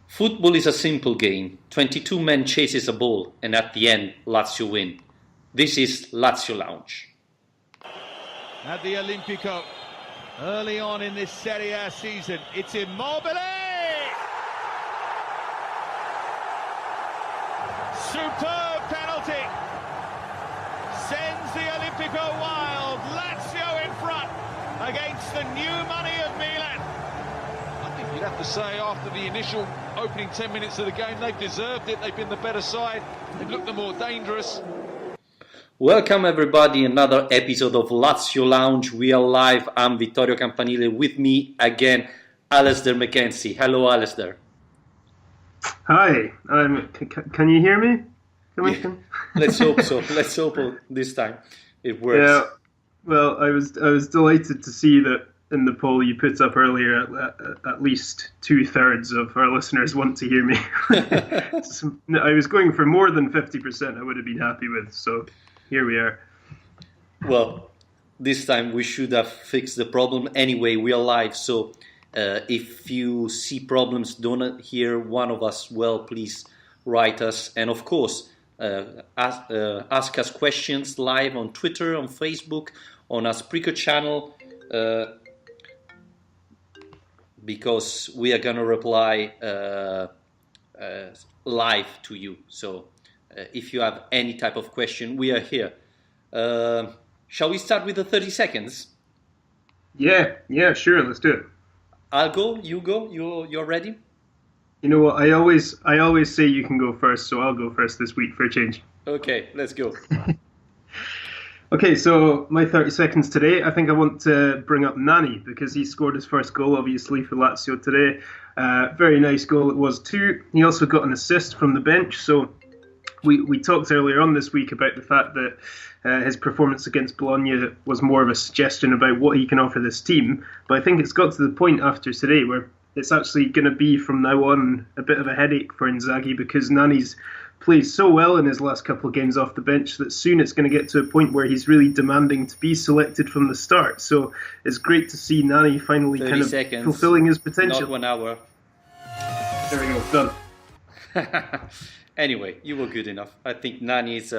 Football is a simple game. 22 men chases a ball, and at the end, Lazio win. This is Lazio Lounge. At the Olimpico, early on in this Serie A season, it's Immobile! Superb penalty! Sends the Olimpico wild. Lazio in front against the new money of Milan. I think you'd have to say after the initial opening 10 minutes of the game, they've deserved it. They've been the better side. They've looked the more dangerous. Welcome everybody, another episode of Lazio Lounge. We are live. I'm Vittorio Campanile. With me again, Alistair McKenzie. Hello, Alistair. Hi. Can you hear me? Let's hope so. Let's hope this time it works. Yeah. Well, I was delighted to see that in the poll you put up earlier, at least 2/3 of our listeners want to hear me. I was going for more than 50%. I would have been happy with. So here we are. Well, this time we should have fixed the problem. Anyway, we are live, so if you see problems, don't hear one of us, well, please write us. And of course, ask us questions live on Twitter, on Facebook, on our Spreaker channel, because we are going to reply live to you. So if you have any type of question, we are here. Shall we start with the 30 seconds? Yeah, sure, let's do it. I'll go, you go, you're ready? You know what, I always say you can go first, so I'll go first this week for a change. Okay, let's go. Okay, so my 30 seconds today, I think I want to bring up Nani, because he scored his first goal, obviously, for Lazio today. Very nice goal it was too. He also got an assist from the bench, so we talked earlier on this week about the fact that his performance against Bologna was more of a suggestion about what he can offer this team. But I think it's got to the point after today where it's actually going to be from now on a bit of a headache for Inzaghi, because Nani's played so well in his last couple of games off the bench that soon it's going to get to a point where he's really demanding to be selected from the start. So it's great to see Nani finally kind of seconds, fulfilling his potential. Not 1 hour. There we go, done. Anyway, you were good enough. I think Nani is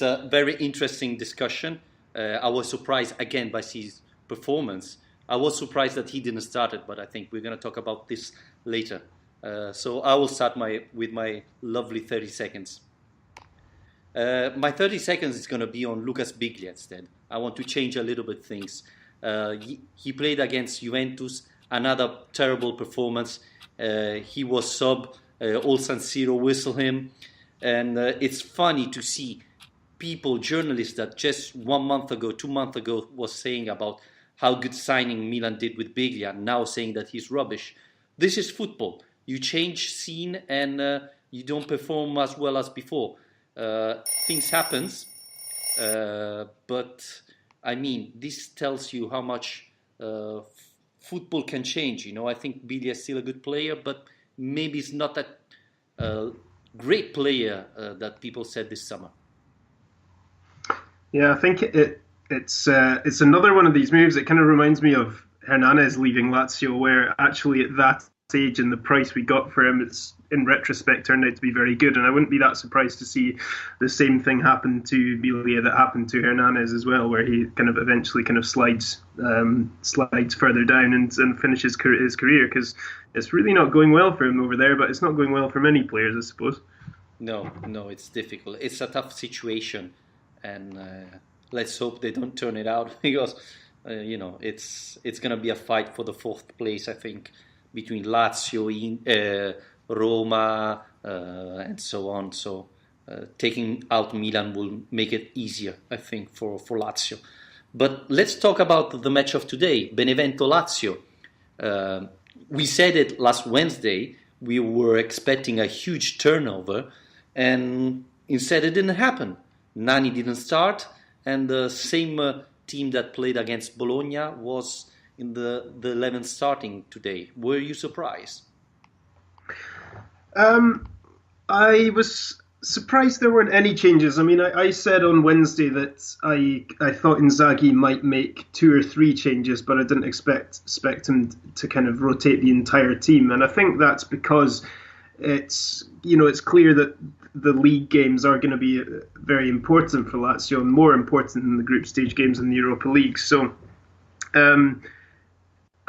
a very interesting discussion. I was surprised again by his performance. I was surprised that he didn't start it, but I think we're going to talk about this later. So I will start with my lovely 30 seconds. My 30 seconds is going to be on Lucas Biglia instead. I want to change a little bit things. He played against Juventus, another terrible performance. He was sub. All San Siro whistle him, and it's funny to see people, journalists that just 1 month ago, 2 months ago was saying about how good signing Milan did with Biglia, now saying that he's rubbish. This is football. You change scene and you don't perform as well as before. Things happens, but I mean, this tells you how much football can change. You know, I think Biglia is still a good player, but maybe it's not that great player that people said this summer. Yeah, I think it's another one of these moves. It kind of reminds me of Hernandez leaving Lazio, where actually at that stage and the price we got for him, it's in retrospect turned out to be very good. And I wouldn't be that surprised to see the same thing happen to Biglia that happened to Hernandez as well, where he kind of eventually kind of slides further down and finishes his career, because it's really not going well for him over there, but it's not going well for many players, I suppose. No, it's difficult. It's a tough situation, and let's hope they don't turn it out, because it's going to be a fight for the 4th place, I think, between Lazio, Roma, and so on. So taking out Milan will make it easier, I think, for Lazio. But let's talk about the match of today, Benevento-Lazio. We said it last Wednesday. We were expecting a huge turnover, and instead it didn't happen. Nani didn't start, and the same team that played against Bologna was in the 11th starting today. Were you surprised? I was Surprised there weren't any changes. I mean, I said on Wednesday that I thought Inzaghi might make 2 or 3 changes, but I didn't expect him to kind of rotate the entire team. And I think that's because it's clear that the league games are going to be very important for Lazio, and more important than the group stage games in the Europa League. So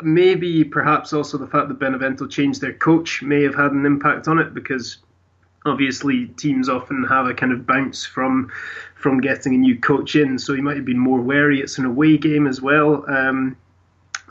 maybe perhaps also the fact that Benevento changed their coach may have had an impact on it, because obviously teams often have a kind of bounce from getting a new coach in, so he might have been more wary. It's an away game as well.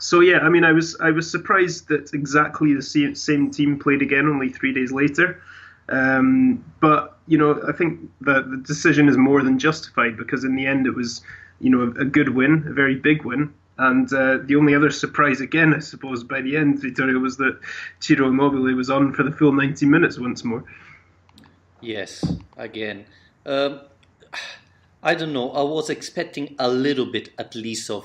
So yeah, I mean, I was surprised that exactly the same team played again only 3 days later. But I think that the decision is more than justified, because in the end it was a good win, a very big win. And the only other surprise again, I suppose, by the end, Vittorio, was that Ciro Immobile was on for the full 90 minutes once more. Yes, again. I don't know. I was expecting a little bit, at least, of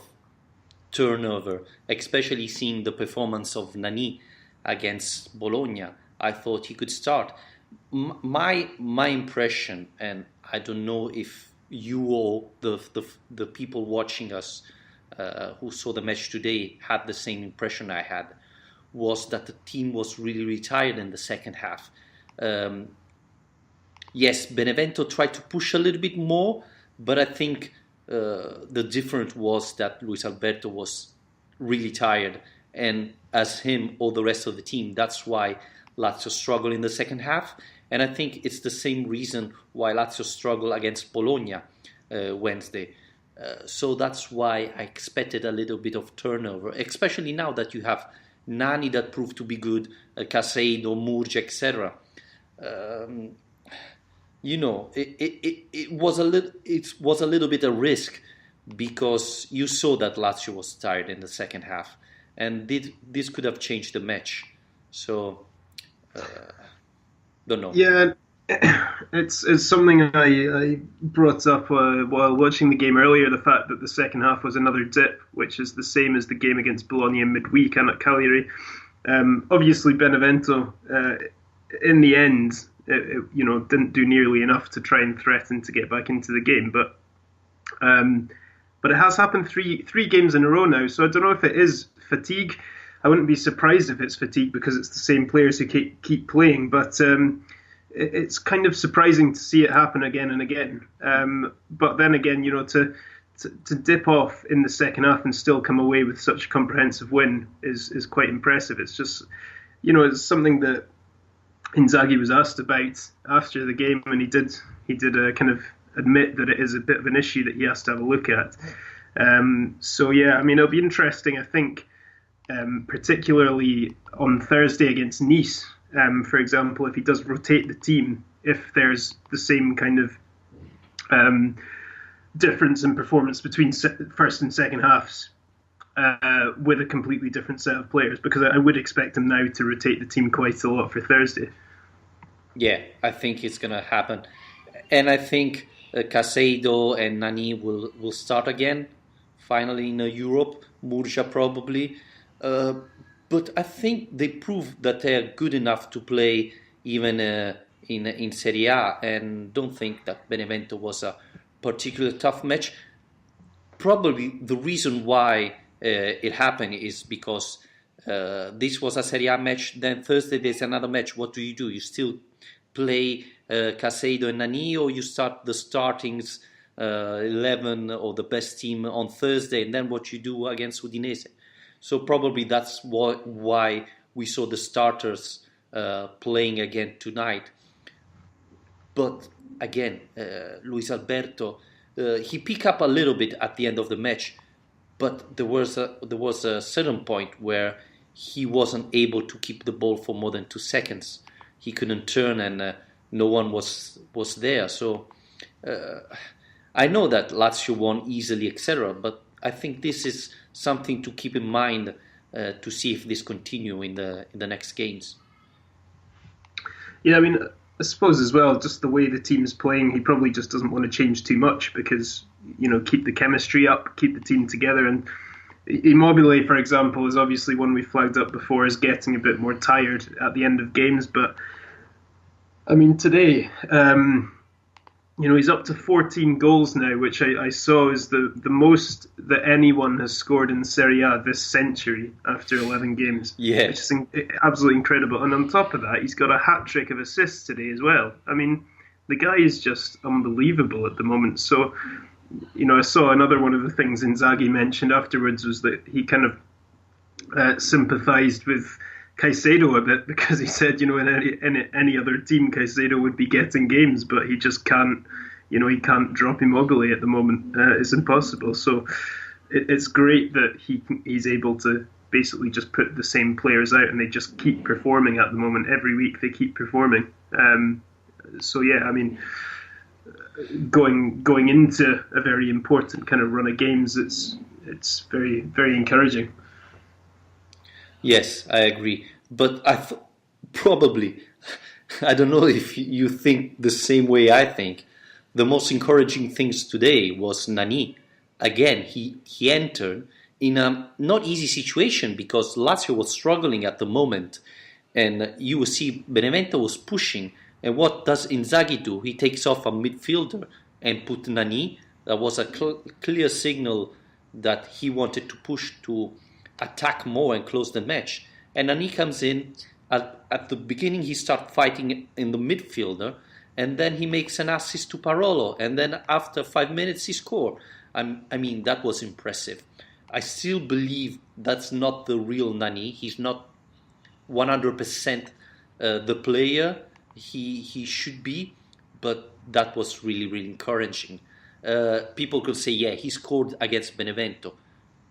turnover, especially seeing the performance of Nani against Bologna. I thought he could start. My impression, and I don't know if you or the people watching us who saw the match today had the same impression I had, was that the team was really tired in the second half. Yes, Benevento tried to push a little bit more, but I think the difference was that Luis Alberto was really tired, and as him, all the rest of the team. That's why Lazio struggled in the second half, and I think it's the same reason why Lazio struggled against Bologna Wednesday. So that's why I expected a little bit of turnover, especially now that you have Nani that proved to be good, Caseido, Murgia, etc. It was a little bit a risk, because you saw that Lazio was tired in the second half, and this could have changed the match. So, don't know. Yeah, it's something I brought up while watching the game earlier. The fact that the second half was another dip, which is the same as the game against Bologna in midweek and at Cagliari. Obviously, Benevento in the end, it didn't do nearly enough to try and threaten to get back into the game, but it has happened three games in a row now. So I don't know if it is fatigue. I wouldn't be surprised if it's fatigue, because it's the same players who keep playing. But it's kind of surprising to see it happen again and again. But then again, to dip off in the second half and still come away with such a comprehensive win is quite impressive. It's just, it's something that Inzaghi was asked about after the game, and he did kind of admit that it is a bit of an issue that he has to have a look at. So yeah, I mean, it'll be interesting, I think, particularly on Thursday against Nice, for example, if he does rotate the team, if there's the same kind of difference in performance between first and second halves, with a completely different set of players, because I would expect him now to rotate the team quite a lot for Thursday. Yeah, I think it's going to happen. And I think Caseido and Nani will start again, finally in Europe, Murgia probably. But I think they proved that they are good enough to play even in Serie A, and don't think that Benevento was a particularly tough match. Probably the reason why it happened is because this was a Serie A match, then Thursday there's another match. What do? You still play Caseido and Nani, or you start the startings 11 or the best team on Thursday, and then what you do against Udinese. So probably that's why we saw the starters playing again tonight. But again, Luis Alberto, he picked up a little bit at the end of the match, but there was a certain point where he wasn't able to keep the ball for more than 2 seconds. He couldn't turn, and no one was there. So I know that Lazio won easily, etc. But I think this is something to keep in mind to see if this continue in the next games. Yeah, I mean, I suppose as well, just the way the team's playing, he probably just doesn't want to change too much, because keep the chemistry up, keep the team together. And Immobile, for example, is obviously one we flagged up before as getting a bit more tired at the end of games. But I mean, today, he's up to 14 goals now, which I saw is the most that anyone has scored in Serie A this century after 11 games. Yeah. Which is absolutely incredible. And on top of that, he's got a hat-trick of assists today as well. I mean, the guy is just unbelievable at the moment. So, I saw another one of the things Inzaghi mentioned afterwards was that he kind of sympathised with Caicedo a bit, because he said, in any other team, Caicedo would be getting games, but he just can't, he can't drop Immobile at the moment. It's impossible. So it's great that he's able to basically just put the same players out, and they just keep performing at the moment. Every week they keep performing. So yeah, I mean, going into a very important kind of run of games, it's very, very encouraging. Yes, I agree. But probably, I don't know if you think the same way I think. The most encouraging things today was Nani. Again, he entered in a not easy situation because Lazio was struggling at the moment. And you will see Benevento was pushing. And what does Inzaghi do? He takes off a midfielder and put Nani. That was a clear signal that he wanted to push to attack more and close the match. And Nani comes in, at the beginning he starts fighting in the midfielder, and then he makes an assist to Parolo, and then after 5 minutes he scores. I mean, that was impressive. I still believe that's not the real Nani. He's not 100% the player he should be, but that was really, really encouraging. People could say, yeah, he scored against Benevento,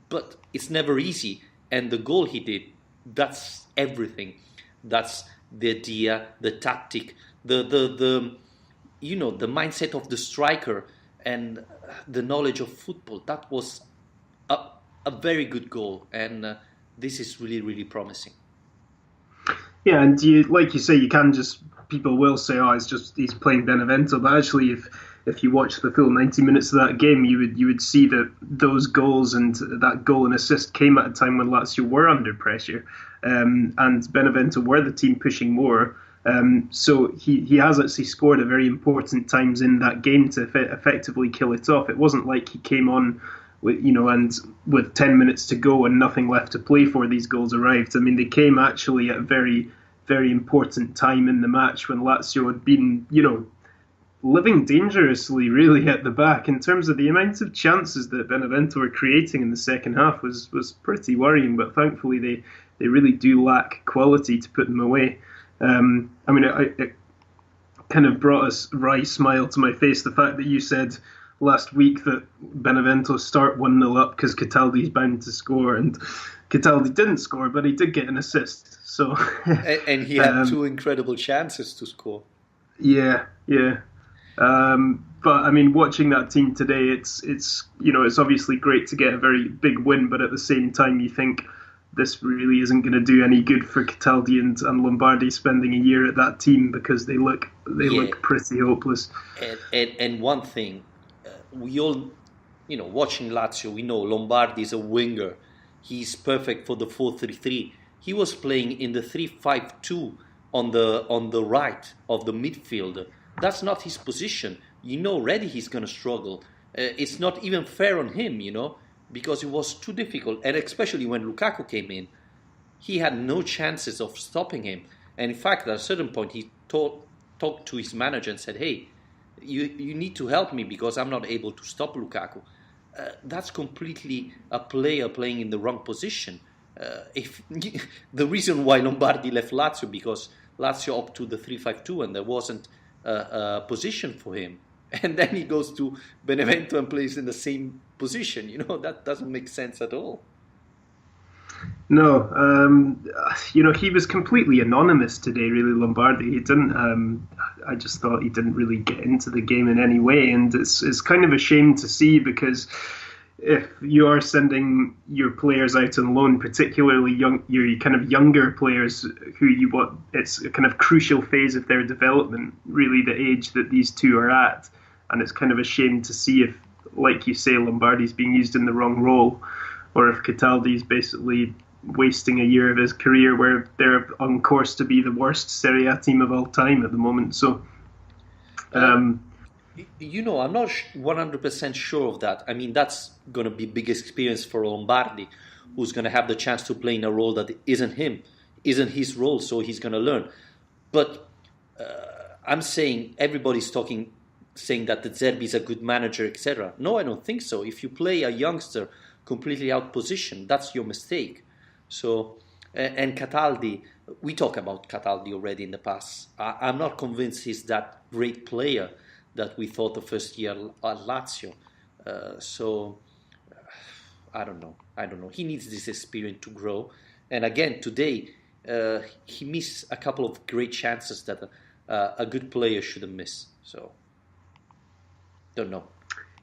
but it's never easy. And the goal he did, that's everything. That's the idea, the tactic, the mindset of the striker, and the knowledge of football. That was a very good goal, and this is really, really promising. Yeah, and like you say, people will say, oh, he's playing Benevento, but actually, if you watch the full 90 minutes of that game, you would see that those goals and that goal and assist came at a time when Lazio were under pressure, and Benevento were the team pushing more. So he has actually scored at very important times in that game to effectively kill it off. It wasn't like he came on with 10 minutes to go and nothing left to play for, these goals arrived. I mean, they came actually at a very, very important time in the match when Lazio had been, living dangerously really at the back. In terms of the amount of chances that Benevento were creating in the second half was pretty worrying, but thankfully they really do lack quality to put them away. It kind of brought a wry smile to my face, the fact that you said last week that Benevento start 1-0 up because Cataldi's bound to score, and Cataldi didn't score, but he did get an assist. So and he had two incredible chances to score. Yeah. But I mean, watching that team today, it's obviously great to get a very big win, but at the same time, you think this really isn't going to do any good for Cataldi and Lombardi spending a year at that team, because they look pretty hopeless. And one thing, we all, watching Lazio, we know Lombardi is a winger. He's perfect for the 4-3-3. He was playing in the 3-5-2 on the right of the midfield. That's not his position. Already he's going to struggle. It's not even fair on him, because it was too difficult. And especially when Lukaku came in, he had no chances of stopping him. And in fact, at a certain point, he talked to his manager and said, hey, you need to help me because I'm not able to stop Lukaku. That's completely a player playing in the wrong position. If the reason why Lombardi left Lazio, because Lazio up to the 3-5-2 and there wasn't a position for him. And then he goes to Benevento and plays in the same position. That doesn't make sense at all. No, he was completely anonymous today, really, Lombardi. He didn't, I just thought he didn't really get into the game in any way. And it's kind of a shame to see, because if you are sending your players out on loan, particularly your kind of younger players it's a kind of crucial phase of their development, really the age that these two are at. And it's kind of a shame to see if, like you say, Lombardi's being used in the wrong role, or if Cataldi's basically wasting a year of his career, where they're on course to be the worst Serie A team of all time at the moment. So, I'm not 100% sure of that. I mean, that's going to be big experience for Lombardi, who's going to have the chance to play in a role that isn't his role, so he's going to learn. But I'm saying everybody's saying that the Zerbi is a good manager, etc. No, I don't think so. If you play a youngster completely out position, that's your mistake. So, and Cataldi, we talked about Cataldi already in the past. I'm not convinced he's that great player that we thought the first year at Lazio. So, I don't know. He needs this experience to grow. And again, today, he missed a couple of great chances that a good player shouldn't miss. So, don't know.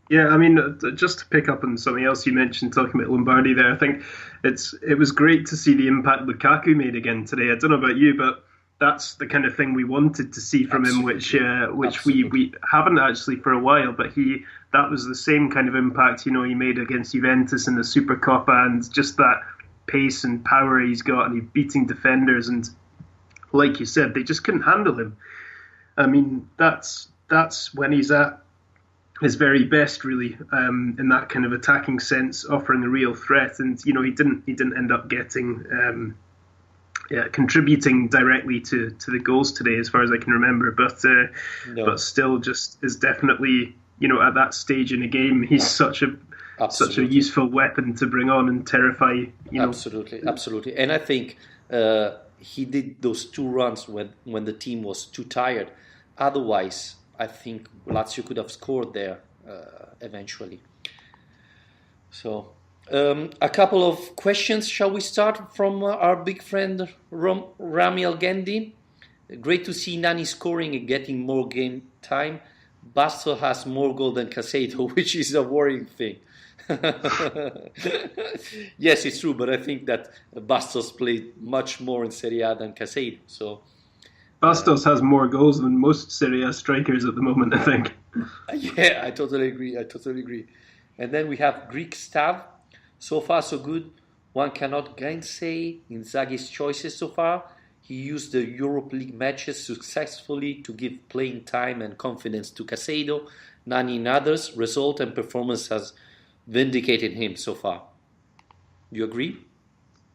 Yeah, I mean, just to pick up on something else you mentioned, talking about Lombardi there, I think it was great to see the impact Lukaku made again today. I don't know about you, but that's the kind of thing we wanted to see from him, which we haven't actually for a while. But that was the same kind of impact, he made against Juventus in the Supercoppa, and just that pace and power he's got, and he's beating defenders, and like you said, they just couldn't handle him. I mean, that's when he's at his very best, really, in that kind of attacking sense, offering a real threat. And he didn't end up getting contributing directly to the goals today, as far as I can remember. But No. But still, just is definitely at that stage in a game, he's such a useful weapon to bring on and terrify. Absolutely. And I think he did those 2 runs when the team was too tired. Otherwise, I think Lazio could have scored there eventually. So, a couple of questions. Shall we start from our big friend Rami Algendi? Great to see Nani scoring and getting more game time. Bastos has more goal than Caicedo, which is a worrying thing. Yes, it's true, but I think that Bastos played much more in Serie A than Caicedo. So. Bastos has more goals than most Serie A strikers at the moment, I think. Yeah, I totally agree. And then we have Greek Stav. So far, so good. One cannot gainsay Inzaghi's choices so far. He used the Europa League matches successfully to give playing time and confidence to Caicedo, Nani and others. Result and performance has vindicated him so far. You agree?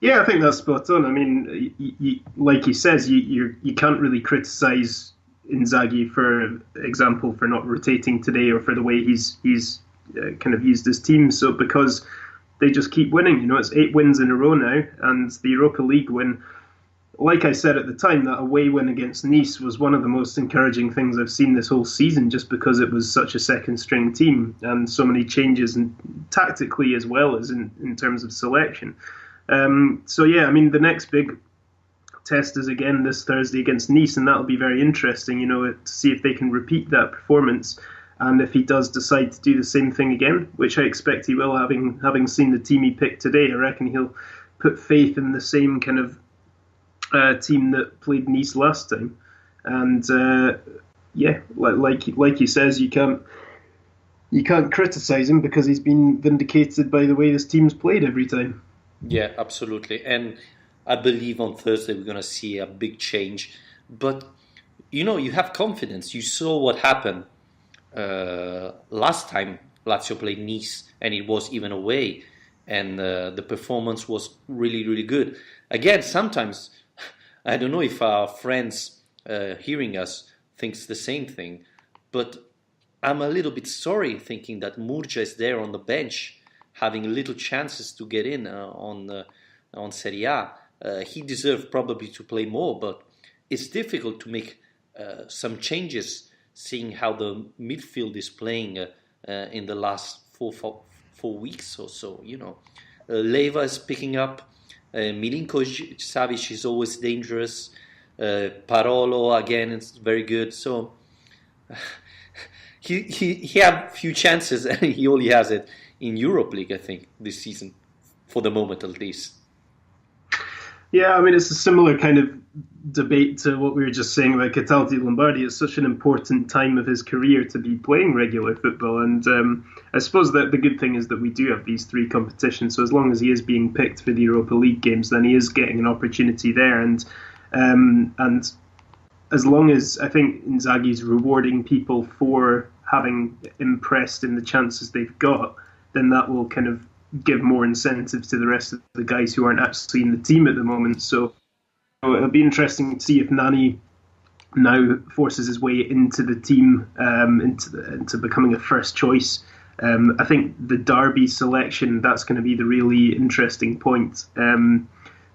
Yeah, I think that's spot on. I mean, like he says, you can't really criticise Inzaghi, for example, for not rotating today, or for the way he's kind of used his team. So because they just keep winning, it's 8 wins in a row now, and the Europa League win. Like I said at the time, that away win against Nice was one of the most encouraging things I've seen this whole season, just because it was such a second-string team and so many changes, and tactically as well as in terms of selection. So yeah, I mean, the next big test is again this Thursday against Nice, and that'll be very interesting, to see if they can repeat that performance, and if he does decide to do the same thing again, which I expect he will, having seen the team he picked today. I reckon he'll put faith in the same kind of team that played Nice last time, and like he says, you can't criticise him because he's been vindicated by the way this team's played every time. Yeah, absolutely. And I believe on Thursday we're going to see a big change. But, you have confidence. You saw what happened last time Lazio played Nice, and it was even away. And the performance was really, really good. Again, sometimes, I don't know if our friends hearing us thinks the same thing, but I'm a little bit sorry thinking that Murgia is there on the bench, having little chances to get in on Serie A. He deserved probably to play more, but it's difficult to make some changes, seeing how the midfield is playing in the last four weeks or so. Leva is picking up. Milinkovic-Savic is always dangerous. Parolo again is very good. So he had few chances, and he only has it in Europe League, I think, this season, for the moment at least. Yeah, I mean, it's a similar kind of debate to what we were just saying about Cataldi Lombardi. It's such an important time of his career to be playing regular football, and I suppose that the good thing is that we do have these 3 competitions, so as long as he is being picked for the Europa League games, then he is getting an opportunity there, and as long as I think Inzaghi's rewarding people for having impressed in the chances they've got, then that will kind of give more incentive to the rest of the guys who aren't actually in the team at the moment. So it'll be interesting to see if Nani now forces his way into the team, into becoming a first choice. I think the Derby selection, that's going to be the really interesting point.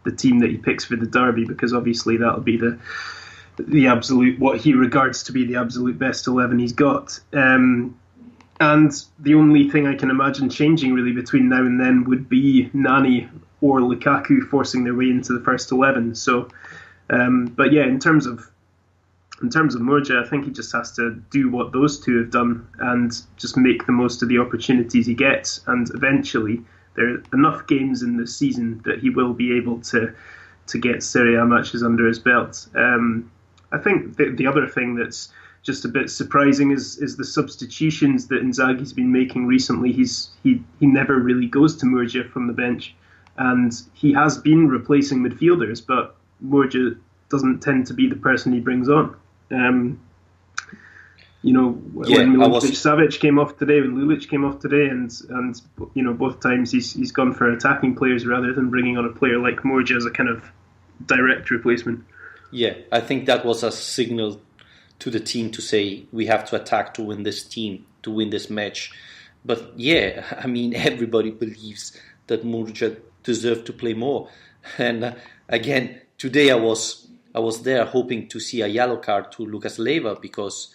The team that he picks for the Derby, because obviously that'll be the absolute, what he regards to be the absolute best 11 he's got. And the only thing I can imagine changing really between now and then would be Nani or Lukaku forcing their way into the first 11. So, but yeah, in terms of Murja, I think he just has to do what those two have done and just make the most of the opportunities he gets. And eventually, there are enough games in this season that he will be able to get Serie A matches under his belt. I think the other thing that's just a bit surprising is the substitutions that Inzaghi's been making recently. He never really goes to Murja from the bench, and he has been replacing midfielders, but Murja doesn't tend to be the person he brings on. When Milinkovic-Savic came off today, when Lulic came off today, and both times he's gone for attacking players rather than bringing on a player like Murja as a kind of direct replacement. Yeah, I think that was a signal to the team to say we have to attack to win this match. But yeah, I mean, everybody believes that Murja deserved to play more. And again, today I was there hoping to see a yellow card to Lucas Leiva, because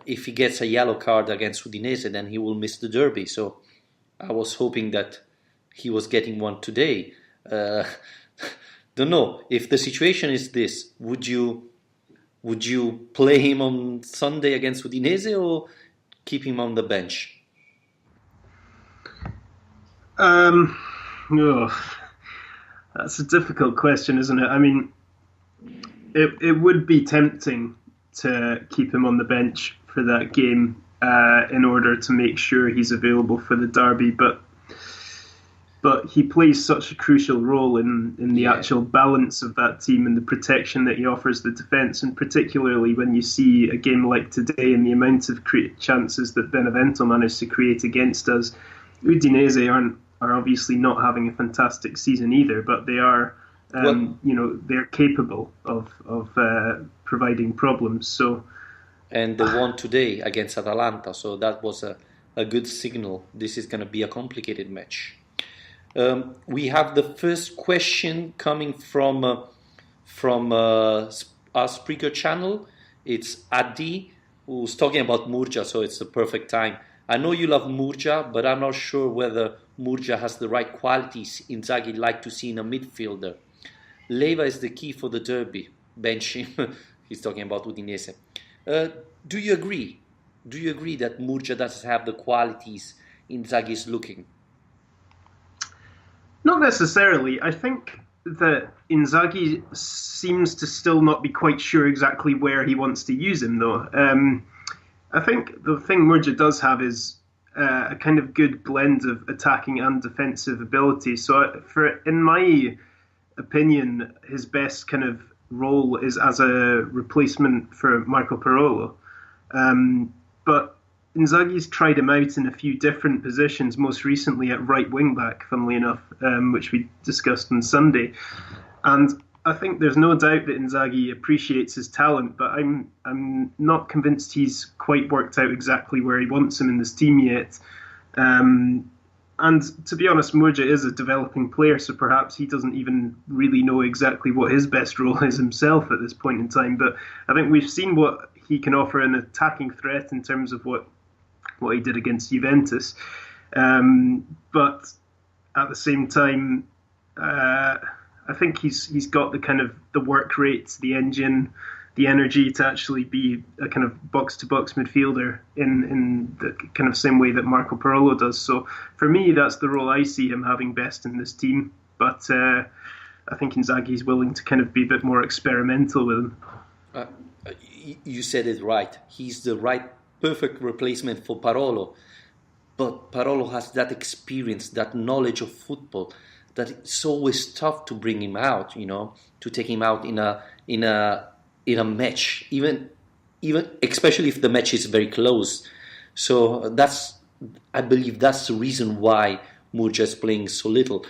if he gets a yellow card against Udinese, then he will miss the derby. So I was hoping that he was getting one today. Don't know, if the situation is this, would you play him on Sunday against Udinese or keep him on the bench? That's a difficult question, isn't it? I mean, it would be tempting to keep him on the bench for that game in order to make sure he's available for the derby, but he plays such a crucial role in the actual balance of that team and the protection that he offers the defence, and particularly when you see a game like today and the amount of chances that Benevento managed to create against us. Udinese are obviously not having a fantastic season either, but they are, they're capable of providing problems. So, and they won today against Atalanta, so that was a good signal. This is going to be a complicated match. We have the first question coming from our Spreaker channel. It's Adi, who's talking about Murja, so it's the perfect time. I know you love Murja, but I'm not sure whether Murja has the right qualities Inzaghi like to see in a midfielder. Leiva is the key for the derby. Bench him. He's talking about Udinese. Do you agree? Do you agree that Murja doesn't have the qualities Inzaghi is looking? Not necessarily. I think that Inzaghi seems to still not be quite sure exactly where he wants to use him, though. I think the thing Murja does have is a kind of good blend of attacking and defensive ability. So, in my opinion, his best kind of role is as a replacement for Marco Parolo. But Inzaghi's tried him out in a few different positions, most recently at right wing back, funnily enough, which we discussed on Sunday. And I think there's no doubt that Inzaghi appreciates his talent, but I'm not convinced he's quite worked out exactly where he wants him in this team yet. And to be honest, Murja is a developing player, so perhaps he doesn't even really know exactly what his best role is himself at this point in time. But I think we've seen what he can offer an attacking threat in terms of what he did against Juventus. But at the same time, I think he's got the kind of the work rates, the engine, the energy to actually be a kind of box-to-box midfielder in the kind of same way that Marco Parolo does. So for me, that's the role I see him having best in this team. But I think Inzaghi's willing to kind of be a bit more experimental with him. You said it right. He's the perfect replacement for Parolo. But Parolo has that experience, that knowledge of football, that it's always tough to bring him out, to take him out in a match. Even even especially if the match is very close. So I believe that's the reason why Murcia is playing so little.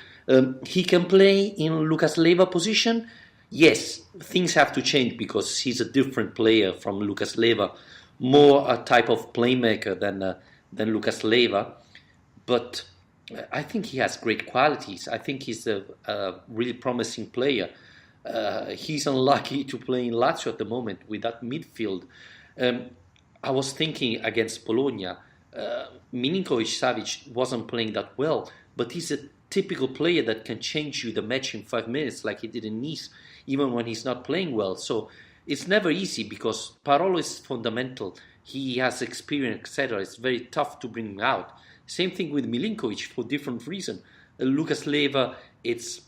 He can play in Lucas Leiva position. Yes, things have to change because he's a different player from Lucas Leiva, more a type of playmaker than Lucas Leiva. But I think he has great qualities. I think he's a really promising player. He's unlucky to play in Lazio at the moment with that midfield. I was thinking against Bologna, Milinkovic-Savic wasn't playing that well, but he's a typical player that can change you the match in 5 minutes like he did in Nice, even when he's not playing well. So it's never easy because Parolo is fundamental. He has experience, etc. It's very tough to bring him out. Same thing with Milinkovic for different reason. Lucas Leiva, it's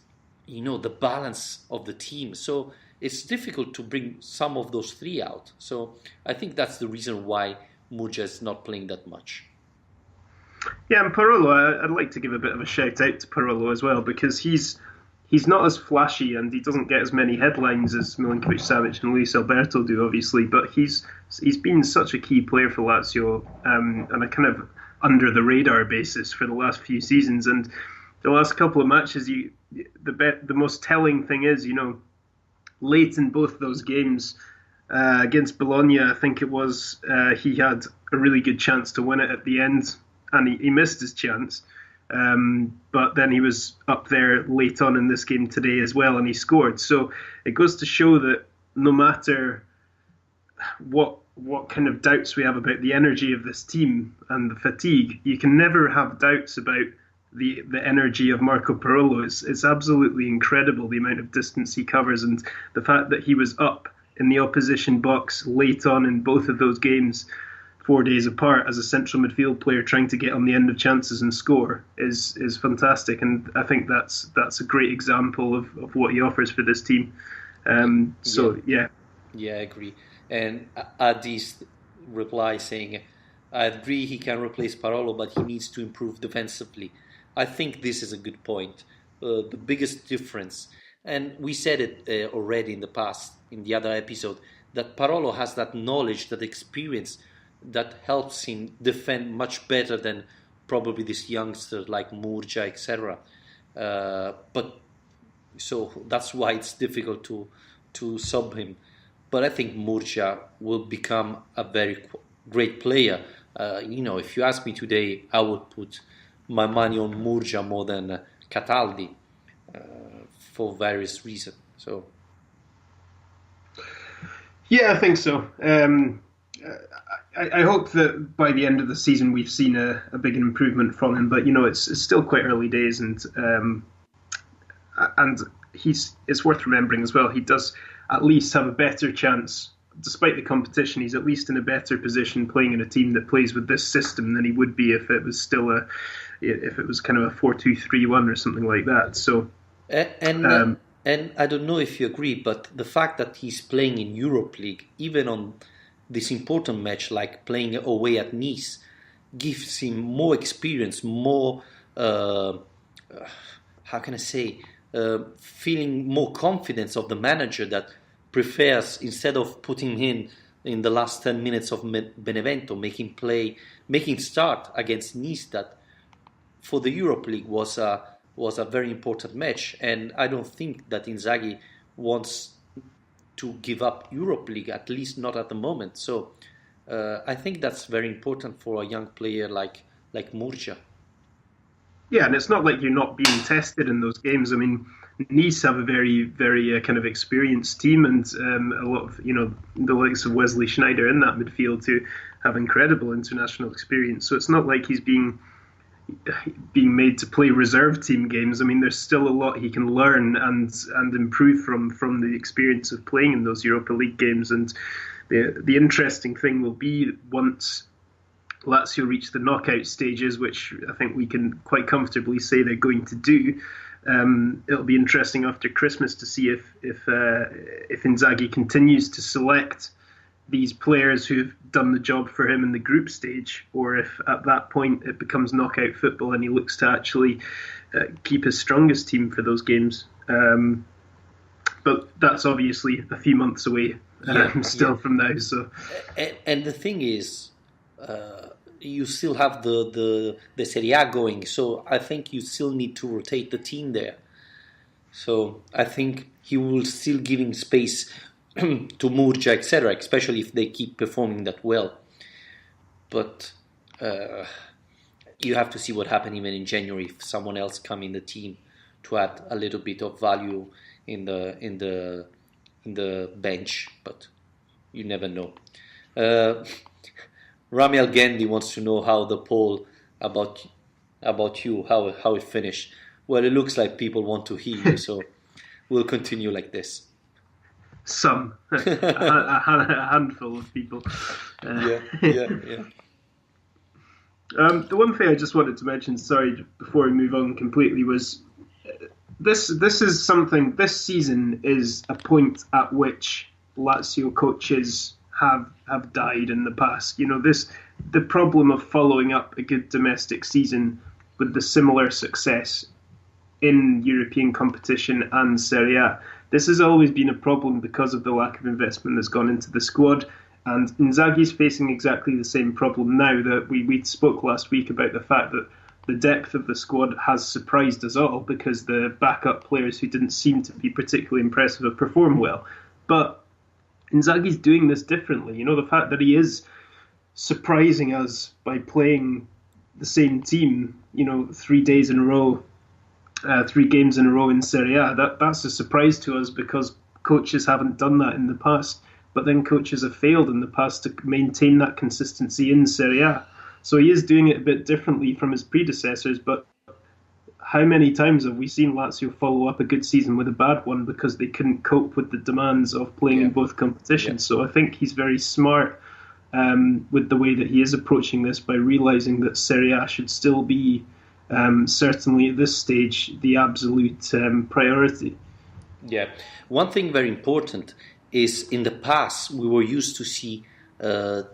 the balance of the team. So it's difficult to bring some of those three out. So I think that's the reason why Murcia is not playing that much. Yeah, and Parolo, I'd like to give a bit of a shout out to Parolo as well, because he's not as flashy and he doesn't get as many headlines as Milinkovic-Savic and Luis Alberto do, obviously, but he's been such a key player for Lazio on a kind of under the radar basis for the last few seasons. And the last couple of matches, the most telling thing is, late in both those games, against Bologna, I think it was, he had a really good chance to win it at the end, and he missed his chance. But then he was up there late on in this game today as well, and he scored. So it goes to show that no matter what kind of doubts we have about the energy of this team and the fatigue, you can never have doubts about the energy of Marco Parolo. It's absolutely incredible the amount of distance he covers, and the fact that he was up in the opposition box late on in both of those games, 4 days apart, as a central midfield player trying to get on the end of chances and score is fantastic. And I think that's a great example of what he offers for this team. Yeah, I agree. And Adi's reply saying, I agree he can replace Parolo, but he needs to improve defensively. I think this is a good point. The biggest difference, and we said it already in the past, in the other episode, that Parolo has that knowledge, that experience that helps him defend much better than probably this youngster like Murcia, etc. But so that's why it's difficult to sub him. But I think Murcia will become a very great player. If you ask me today, I would put my money on Murcia more than Cataldi for various reasons. So, yeah, I think so. I hope that by the end of the season we've seen a big improvement from him. But it's still quite early days, and it's worth remembering as well. He does at least have a better chance, despite the competition. He's at least in a better position playing in a team that plays with this system than he would be if it was still if it was kind of a 4-2-3-1 or something like that. So, and I don't know if you agree, but the fact that he's playing in Europe League, even on this important match like playing away at Nice, gives him more experience, more feeling more confidence of the manager that prefers, instead of putting him in the last 10 minutes of Benevento, making start against Nice, that for the Europe League was a very important match. And I don't think that Inzaghi wants to give up Europe League, at least not at the moment. So I think that's very important for a young player like Murcia. Yeah, and it's not like you're not being tested in those games. I mean, Nice have a very, very kind of experienced team, and a lot of the likes of Wesley Sneijder in that midfield who have incredible international experience. So it's not like he's being made to play reserve team games. I mean, there's still a lot he can learn and improve from the experience of playing in those Europa League games. And the interesting thing will be, once Lazio reach the knockout stages, which I think we can quite comfortably say they're going to do, it'll be interesting after Christmas to see if Inzaghi continues to select these players who've done the job for him in the group stage, or if at that point it becomes knockout football and he looks to actually keep his strongest team for those games. But that's obviously a few months away from now. So, and the thing is, you still have the Serie A going, so I think you still need to rotate the team there. So I think he will still giving space to Murcia, etc., especially if they keep performing that well. But you have to see what happens even in January if someone else come in the team to add a little bit of value in the bench. But you never know. Rami Al-Gandhi wants to know how the poll about you, how it finished. Well, it looks like people want to hear you, so we'll continue like this. Some, a handful of people. Yeah. The one thing I just wanted to mention, sorry, before we move on completely, was this is something. This season is a point at which Lazio coaches have died in the past. The problem of following up a good domestic season with the similar success in European competition and Serie A. This has always been a problem because of the lack of investment that's gone into the squad. And Inzaghi's facing exactly the same problem now. That we spoke last week about the fact that the depth of the squad has surprised us all because the backup players who didn't seem to be particularly impressive have performed well. But Inzaghi's doing this differently. The fact that he is surprising us by playing the same team, 3 days in a row, 3 games in a row in Serie A, that's a surprise to us because coaches haven't done that in the past. But then coaches have failed in the past to maintain that consistency in Serie A. So he is doing it a bit differently from his predecessors, but how many times have we seen Lazio follow up a good season with a bad one because they couldn't cope with the demands of playing in both competitions? So I think he's very smart with the way that he is approaching this by realising that Serie A should still be, certainly at this stage, the absolute priority. Yeah. One thing very important is in the past we were used to see a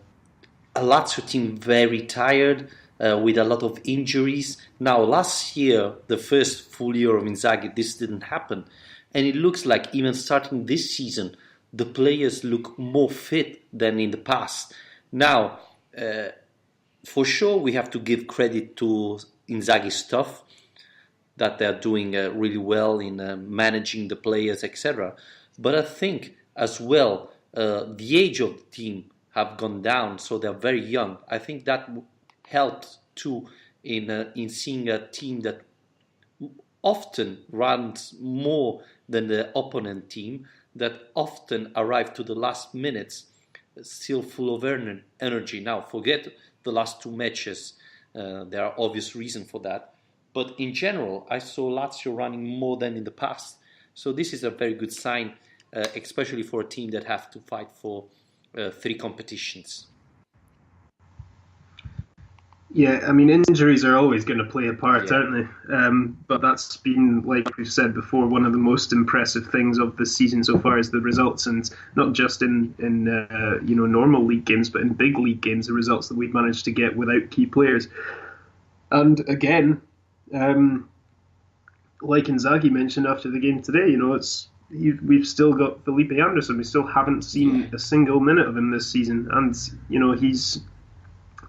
Lazio team very tired with a lot of injuries. Now last year, the first full year of Inzaghi, this didn't happen, and it looks like even starting this season the players look more fit than in the past. Now for sure we have to give credit to Inzaghi's staff that they're doing really well in managing the players, etc. But I think as well, the age of the team have gone down, so they're very young. I think that helped too in seeing a team that often runs more than the opponent team, that often arrive to the last minutes still full of energy. Now, forget the last 2 matches. There are obvious reasons for that. But in general, I saw Lazio running more than in the past. So this is a very good sign, especially for a team that have to fight for 3 competitions. Yeah, I mean, injuries are always going to play a part, aren't they? But that's been, like we've said before, one of the most impressive things of the season so far is the results, and not just in normal league games, but in big league games, the results that we've managed to get without key players. And again, like Inzaghi mentioned after the game today, we've still got Felipe Anderson. We still haven't seen a single minute of him this season, and he's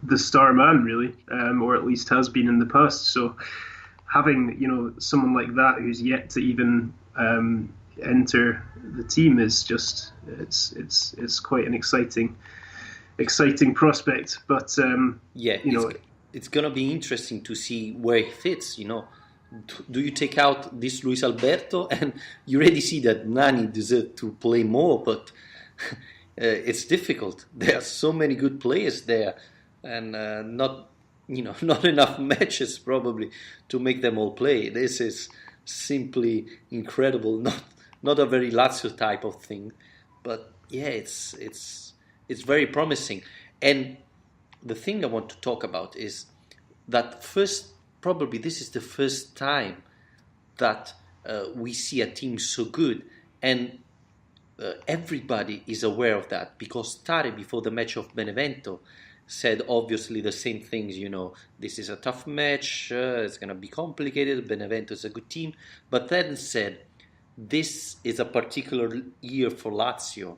the star man, really, or at least has been in the past. So having someone like that who's yet to even enter the team is just it's quite an exciting prospect. But it's gonna be interesting to see where he fits. Do you take out this Luis Alberto, and you already see that Nani deserves to play more, but it's difficult. There are so many good players there, and not enough matches probably to make them all play. This is simply incredible. Not a very Lazio type of thing, but yeah, it's very promising. And the thing I want to talk about is that probably this is the first time that we see a team so good, and everybody is aware of that, because Tare, before the match of Benevento, said obviously the same things. This is a tough match, it's going to be complicated, Benevento is a good team, but then said this is a particular year for Lazio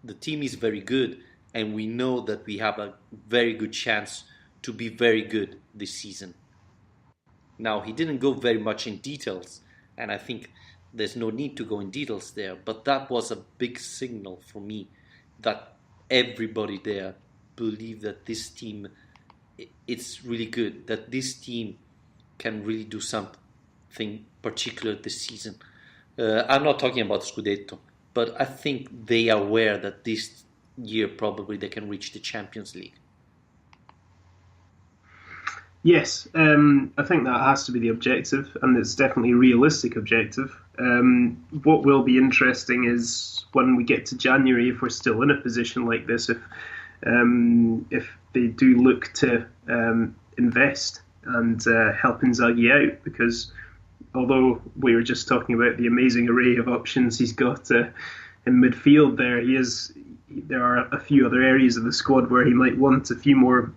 the team is very good, and we know that we have a very good chance to be very good this season. Now, he didn't go very much in details, and I think there's no need to go in details there, but that was a big signal for me that everybody there believed that this team, it's really good, that this team can really do something particular this season. I'm not talking about Scudetto, but I think they are aware that this year probably they can reach the Champions League. Yes, I think that has to be the objective, and it's definitely a realistic objective. What will be interesting is when we get to January, if we're still in a position like this, if they do look to invest and help Inzaghi out, because although we were just talking about the amazing array of options he's got in midfield, there are a few other areas of the squad where he might want a few more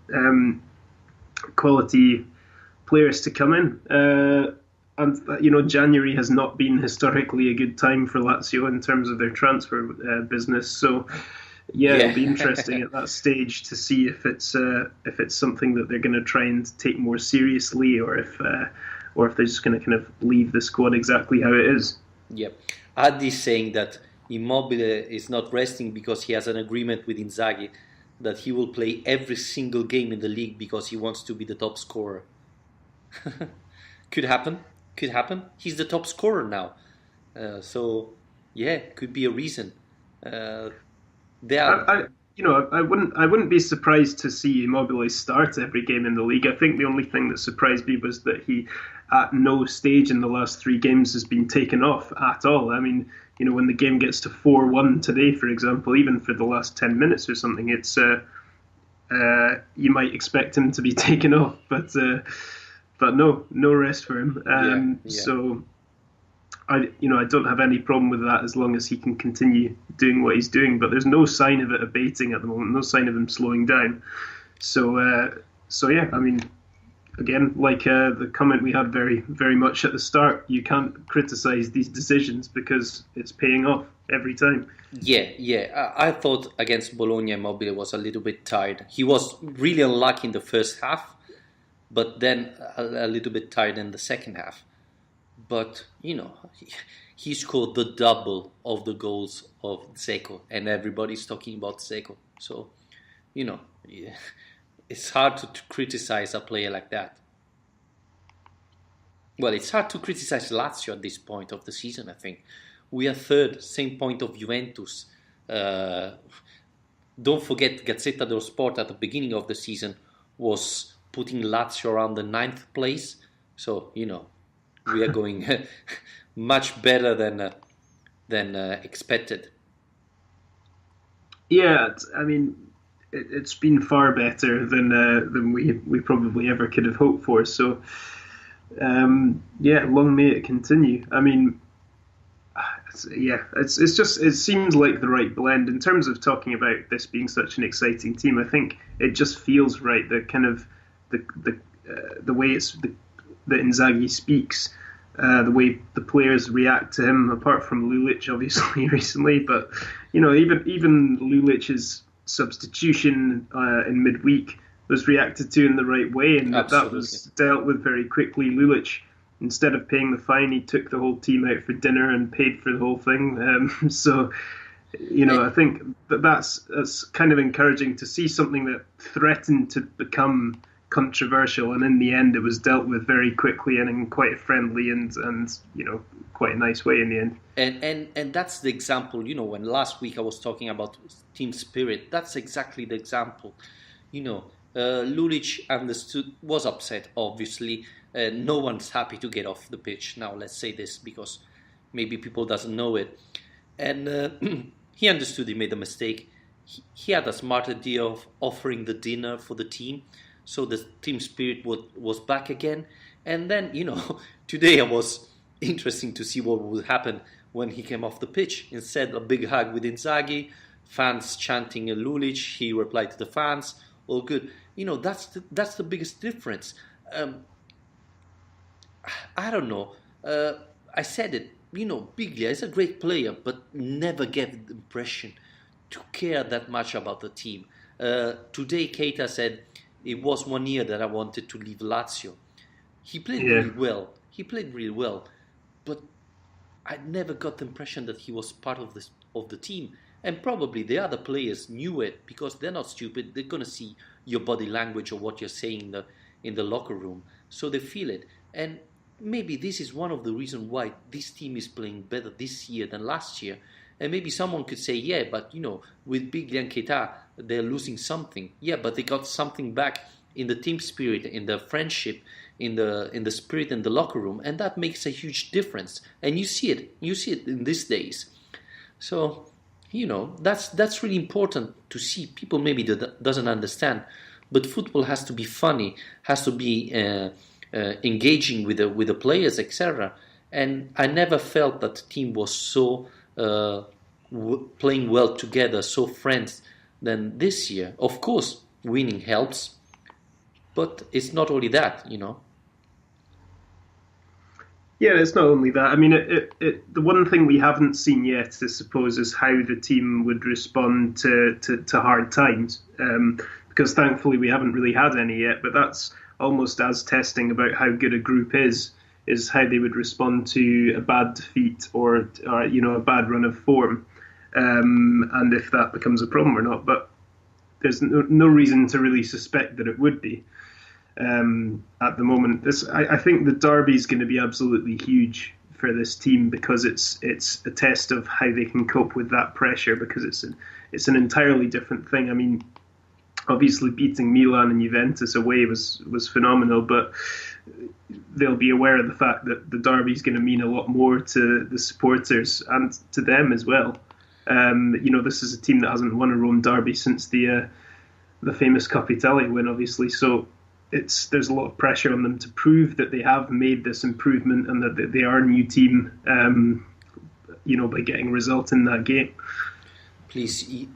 quality players to come in. And January has not been historically a good time for Lazio in terms of their transfer business. So it'll be interesting at that stage to see if it's something that they're going to try and take more seriously, or if they're just going to kind of leave the squad exactly how it is. Yep. Addi's saying that Immobile is not resting because he has an agreement with Inzaghi that he will play every single game in the league because he wants to be the top scorer. Could happen. He's the top scorer now. Could be a reason. I wouldn't be surprised to see Immobile start every game in the league. I think the only thing that surprised me was that he, at no stage in the last 3 games, has been taken off at all. I mean, when the game gets to 4-1 today, for example, even for the last 10 minutes or something, it's you might expect him to be taken off, but no rest for him. So I don't have any problem with that as long as he can continue doing what he's doing. But there's no sign of it abating at the moment, no sign of him slowing down. So I mean, again, like the comment we had very, very much at the start, you can't criticise these decisions because it's paying off every time. I thought against Bologna, Immobile was a little bit tired. He was really unlucky in the first half, but then a little bit tired in the second half. But, he scored the double of the goals of Dzeko, and everybody's talking about Dzeko. So, it's hard to criticize a player like that. Well, it's hard to criticize Lazio at this point of the season, I think. We are third, same point of Juventus. Don't forget, Gazzetta dello Sport at the beginning of the season was putting Lazio around the 9th place. So, we are going much better than expected. Yeah, I mean, it's been far better than we probably ever could have hoped for. So, long may it continue. I mean, it seems like the right blend in terms of talking about this being such an exciting team. I think it just feels right. The kind of the way that Inzaghi speaks, the way the players react to him. Apart from Lulic, obviously recently, but even Lulic's substitution in midweek was reacted to in the right way, and that was dealt with very quickly. Lulic, instead of paying the fine, he took the whole team out for dinner and paid for the whole thing. I think that's kind of encouraging to see something that threatened to become controversial, and in the end it was dealt with very quickly and in quite a friendly and quite a nice way in the end. And that's the example. When last week I was talking about team spirit, that's exactly the example. Lulic was upset, obviously. No one's happy to get off the pitch now. Let's say this because maybe people doesn't know it. And he understood he made a mistake. He had a smart idea of offering the dinner for the team, so the team spirit was back again. And then today it was interesting to see what would happen when he came off the pitch. Instead, a big hug with Inzaghi, fans chanting Lulic. He replied to the fans, all good. That's the biggest difference. I don't know. I said it. Biglia is a great player, but never gave the impression to care that much about the team. Today, Keita said it was 1 year that I wanted to leave Lazio. He played really well. He played really well, but I never got the impression that he was part of the team. And probably the other players knew it because they're not stupid. They're gonna see your body language or what you're saying in the locker room, so they feel it. And maybe this is one of the reasons why this team is playing better this year than last year. And maybe someone could say, yeah, but with Biglia and Keita, they're losing something. Yeah, but they got something back in the team spirit, in the friendship, in the spirit in the locker room, and that makes a huge difference. And you see it in these days. So, that's really important to see. People maybe doesn't understand, but football has to be funny, has to be engaging with the players, etc. And I never felt that the team was so playing well together, so friends than this year. Of course, winning helps, but it's not only that, Yeah, it's not only that. I mean, the one thing we haven't seen yet, I suppose, is how the team would respond to hard times. Because thankfully we haven't really had any yet, but that's almost as testing about how good a group is how they would respond to a bad defeat or a bad run of form, and if that becomes a problem or not. But there's no reason to really suspect that it would be at the moment. I think the derby is going to be absolutely huge for this team because it's a test of how they can cope with that pressure, because it's an entirely different thing. I mean, obviously beating Milan and Juventus away was phenomenal, but they'll be aware of the fact that the derby is going to mean a lot more to the supporters and to them as well. This is a team that hasn't won a Rome derby since the famous Coppa Italia win, obviously. So there's a lot of pressure on them to prove that they have made this improvement and that they are a new team. By getting a result in that game. Please,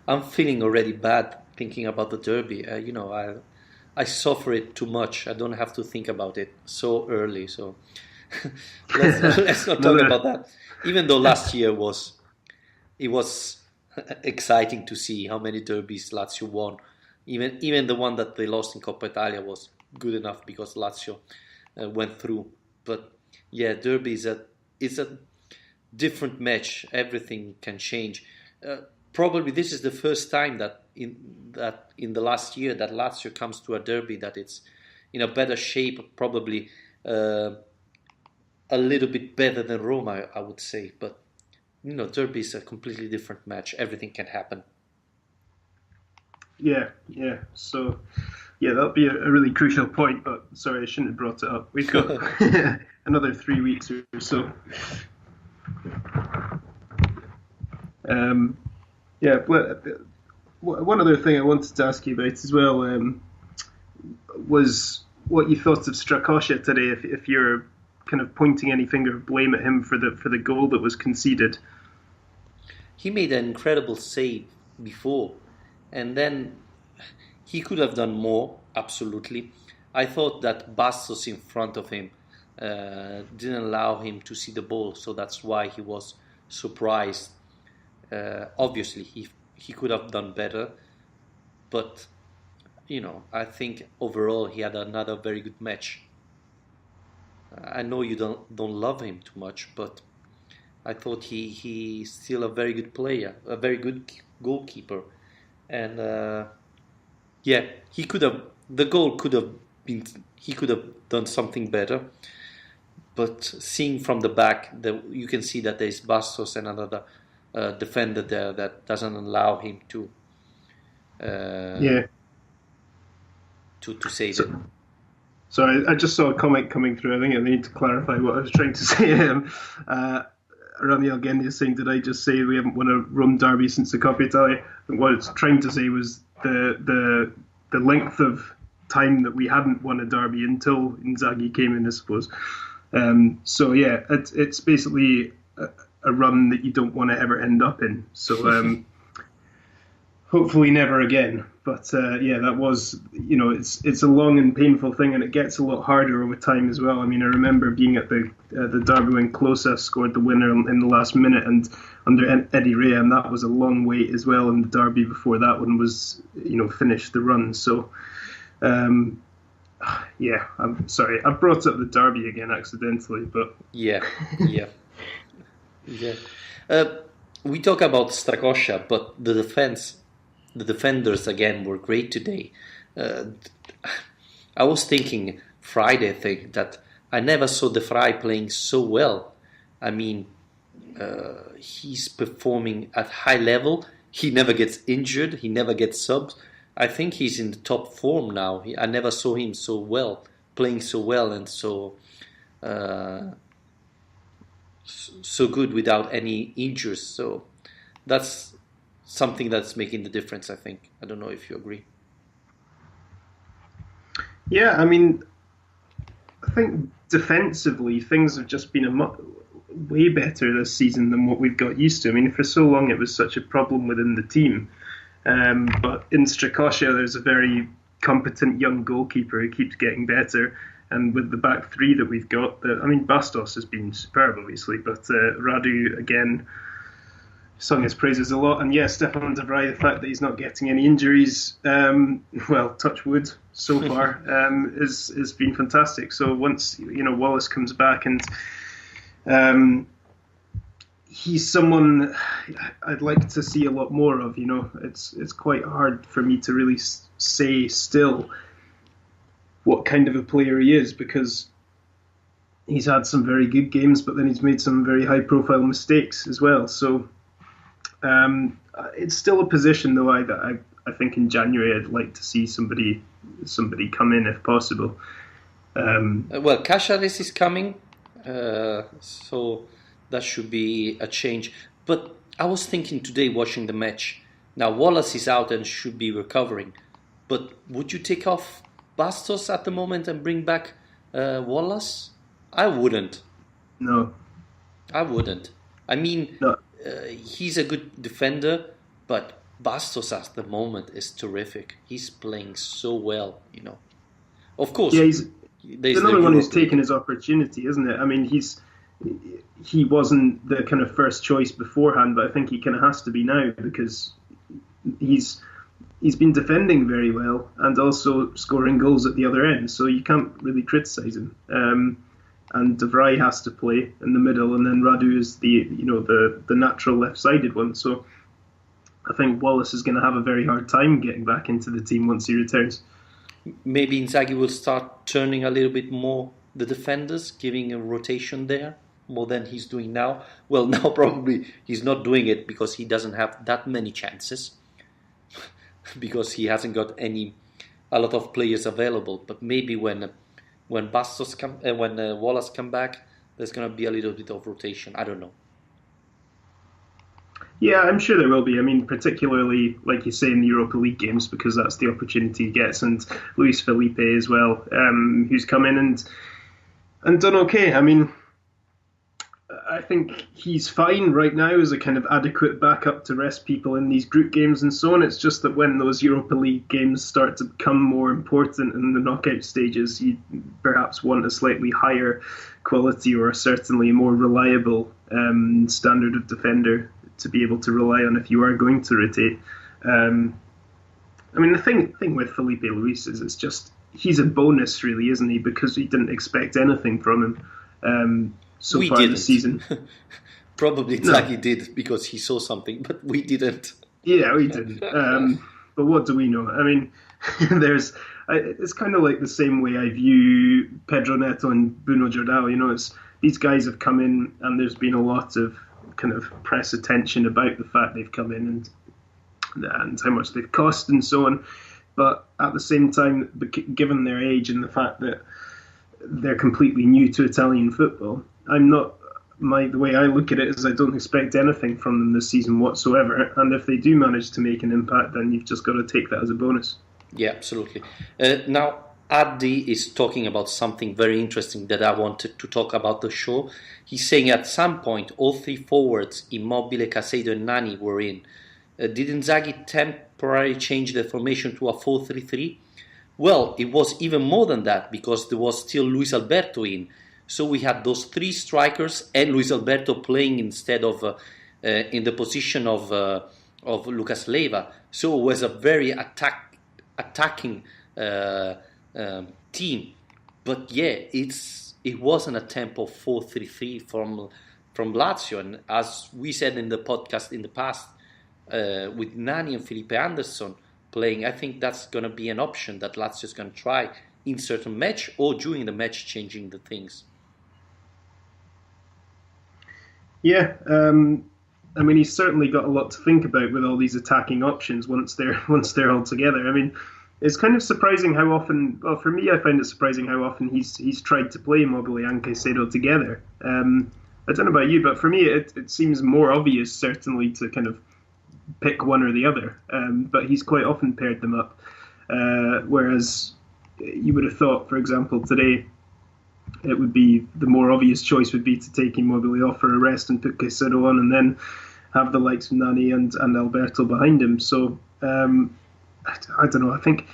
I'm feeling already bad thinking about the derby. I suffer it too much. I don't have to think about it so early. So let's not talk about that. Even though last year it was exciting to see how many derbies Lazio won. Even the one that they lost in Coppa Italia was good enough because Lazio went through. But yeah, derby is a different match. Everything can change. Probably this is the first time that in the last year that Lazio comes to a derby that it's in a better shape, probably a little bit better than Roma, I would say. But derby is a completely different match. Everything can happen. Yeah. So, that'll be a really crucial point. But sorry, I shouldn't have brought it up. We've got another 3 weeks or so. One other thing I wanted to ask you about as well was what you thought of Strakosha today. If you're kind of pointing any finger of blame at him for the goal that was conceded. He made an incredible save before, and then he could have done more. Absolutely, I thought that Bastos in front of him didn't allow him to see the ball, so that's why he was surprised. Obviously, he could have done better, but I think overall he had another very good match. I know you don't love him too much, but I thought he's still a very good player, a very good goalkeeper, and he could have the goal could have been he could have done something better. But seeing from the back, you can see that there's Bastos and another defender there that doesn't allow him to save it. So I just saw a comment coming through. I think I need to clarify what I was trying to say. Rami Algendi is saying, did I just say we haven't won a Rome derby since the Coppa Italia? And what I was trying to say was the length of time that we hadn't won a derby until Inzaghi came in, I suppose. It's basically a run that you don't want to ever end up in. So hopefully never again. But yeah, that was, it's a long and painful thing, and it gets a lot harder over time as well. I mean, I remember being at the derby when Klose scored the winner in the last minute, and under Eddie Rea, and that was a long wait as well in the derby before that one was, finished the run. So, yeah, I'm sorry, I brought up the derby again accidentally, but yeah. We talk about Strakosha, but the defenders again were great today. I was thinking Friday thing that I never saw De Vrij playing so well. I mean, he's performing at high level. He never gets injured. He never gets subs. I think he's in the top form now. I never saw him so well, playing so well and so good without any injuries. So that's something that's making the difference, I think. I don't know if you agree. Yeah, I mean, I think defensively things have just been way better this season than what we've got used to. I mean, for so long it was such a problem within the team. But in Strakosha, there's a very competent young goalkeeper who keeps getting better. And with the back three that we've got, Bastos has been superb, obviously, but Radu, again, sung his praises a lot. And yes, Stefan de Vrij, the fact that he's not getting any injuries, well, touch wood so far, has been fantastic. So once, Wallace comes back, and he's someone I'd like to see a lot more of. It's quite hard for me to really say still what kind of a player he is, because he's had some very good games, but then he's made some very high-profile mistakes as well. So it's still a position, though, I think in January I'd like to see somebody come in if possible. Well, Caceres is coming, so that should be a change. But I was thinking today watching the match. Now Wallace is out and should be recovering, but would you take off Bastos at the moment and bring back Wallace? I wouldn't. No. I wouldn't. I mean, no. He's a good defender, but Bastos at the moment is terrific. He's playing so well, Of course. Yeah, he's another one who's taken his opportunity, isn't it? I mean, he wasn't the kind of first choice beforehand, but I think he kind of has to be now, because he's been defending very well and also scoring goals at the other end, so you can't really criticise him. And De Vrij has to play in the middle, and then Radu is the natural left-sided one. So I think Wallace is going to have a very hard time getting back into the team once he returns. Maybe Inzaghi will start turning a little bit more the defenders, giving a rotation there more than he's doing now. Well, now probably he's not doing it because he doesn't have that many chances, because he hasn't got a lot of players available. But maybe when Wallace come back, there's going to be a little bit of rotation. I don't know. Yeah, I'm sure there will be. I mean, particularly, like you say, in the Europa League games, because that's the opportunity he gets. And Luis Felipe as well, who's come in and done okay. I mean, I think he's fine right now as a kind of adequate backup to rest people in these group games and so on. It's just that when those Europa League games start to become more important in the knockout stages, you perhaps want a slightly higher quality or certainly more reliable standard of defender to be able to rely on if you are going to rotate. I mean, the thing with Felipe Luis is it's just, he's a bonus really, isn't he? Because we didn't expect anything from him so far this season. Probably Inzaghi did because he saw something, but we didn't. Yeah, we didn't. But what do we know? I mean, it's kind of like the same way I view Pedro Neto and Bruno Jordao. It's these guys have come in and there's been a lot of kind of press attention about the fact they've come in and how much they've cost and so on. But at the same time, given their age and the fact that they're completely new to Italian football, the way I look at it is I don't expect anything from them this season whatsoever. And if they do manage to make an impact, then you've just got to take that as a bonus. Yeah, absolutely. Now, Addi is talking about something very interesting that I wanted to talk about the show. He's saying at some point all three forwards, Immobile, Caicedo and Nani, were in. Did Inzaghi temporarily change the formation to a 4-3-3? Well, it was even more than that because there was still Luis Alberto in. So we had those three strikers and Luis Alberto playing instead of in the position of Lucas Leiva. So it was a very attacking team. But yeah, it wasn't a tempo 4-3-3 from Lazio. And as we said in the podcast in the past, with Nani and Felipe Anderson playing, I think that's going to be an option that Lazio is going to try in certain match or during the match, changing the things. Yeah, I mean, he's certainly got a lot to think about with all these attacking options once they're all together. I mean, it's kind of surprising how often. Well, for me, I find it surprising how often he's tried to play Immobile and Caicedo together. I don't know about you, but for me, it seems more obvious, certainly, to kind of pick one or the other. But he's quite often paired them up. Whereas you would have thought, for example, today, it would be the more obvious choice would be to take Immobile off for a rest and put Caicedo on, and then have the likes of Nani and Alberto behind him. So I don't know. I think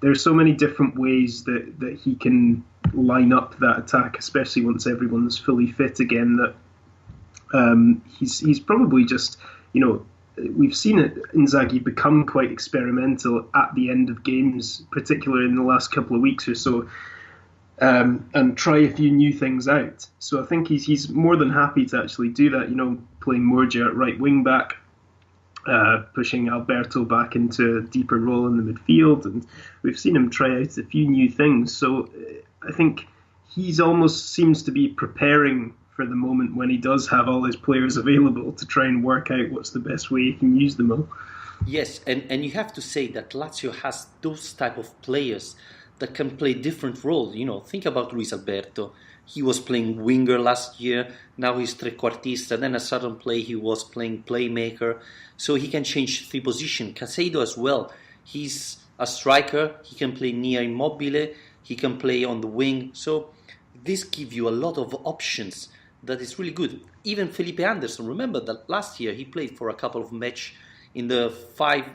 there's so many different ways that he can line up that attack, especially once everyone's fully fit again. That he's probably just, we've seen Inzaghi become quite experimental at the end of games, particularly in the last couple of weeks or so. And try a few new things out. So I think he's more than happy to actually do that, playing Morgia at right wing back, pushing Alberto back into a deeper role in the midfield. And we've seen him try out a few new things. So I think he's almost seems to be preparing for the moment when he does have all his players available to try and work out what's the best way he can use them all. Yes, and you have to say that Lazio has those type of players that can play different roles. Think about Luis Alberto. He was playing winger last year. Now he's trequartista. Then a certain play he was playing playmaker. So he can change three positions. Caicedo as well. He's a striker. He can play near Immobile. He can play on the wing. So this gives you a lot of options. That is really good. Even Felipe Anderson. Remember that last year he played for a couple of matches in the 5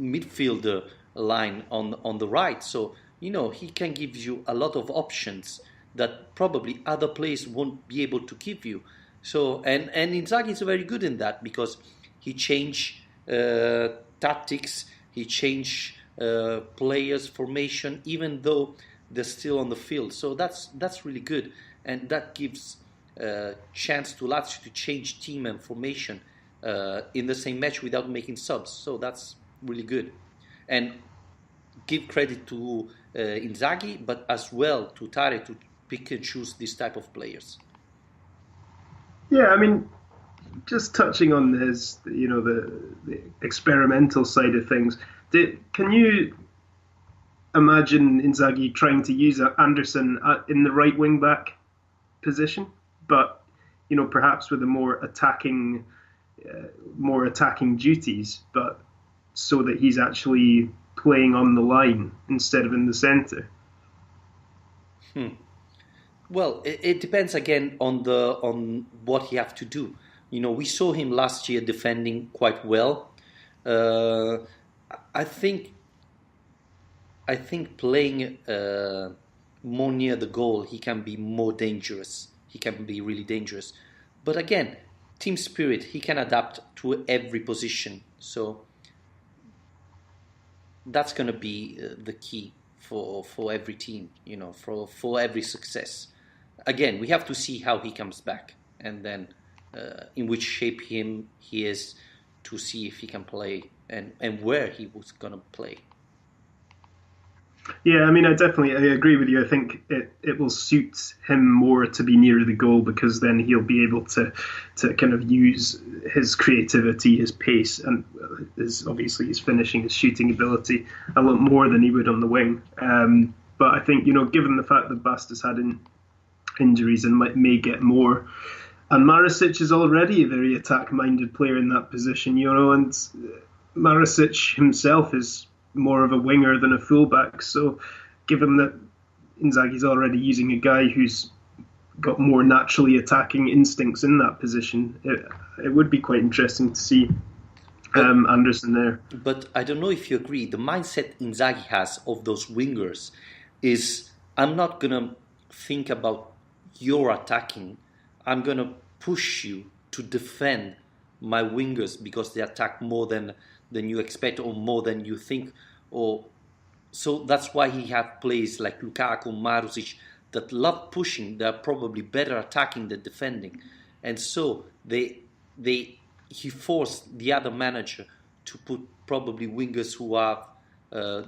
midfielder line on the right. So he can give you a lot of options that probably other players won't be able to give you. So and Inzaghi is very good in that because he changed tactics, he changed players' formation, even though they're still on the field. So that's really good, and that gives chance to Lazio to change team and formation in the same match without making subs. So that's really good, and give credit to Inzaghi, but as well to Tare to pick and choose this type of players. Yeah, I mean, just touching on his, the experimental side of things, can you imagine Inzaghi trying to use Anderson in the right wing back position, but perhaps with a more attacking duties, but so that he's actually playing on the line instead of in the centre? Well, it depends again on what he have to do. We saw him last year defending quite well. I think playing more near the goal, he can be more dangerous. He can be really dangerous. But again, team spirit, he can adapt to every position. So that's going to be the key for every team, for every success. Again, we have to see how he comes back, and then in which shape he is, to see if he can play and where he was going to play. Yeah, I mean, I agree with you. I think it will suit him more to be near the goal, because then he'll be able to kind of use his creativity, his pace, and obviously his finishing, his shooting ability a lot more than he would on the wing. But I think, given the fact that Basta's had injuries and may get more, and Marasic is already a very attack-minded player in that position, and Marasic himself is more of a winger than a fullback. So given that Inzaghi's already using a guy who's got more naturally attacking instincts in that position, it would be quite interesting to see Anderson there. But I don't know if you agree. The mindset Inzaghi has of those wingers is, I'm not gonna think about your attacking. I'm gonna push you to defend my wingers because they attack more than you expect or more than you think. Or so that's why he have players like Lukaku, Marusic that love pushing. They're probably better attacking than defending, and so he forced the other manager to put probably wingers who are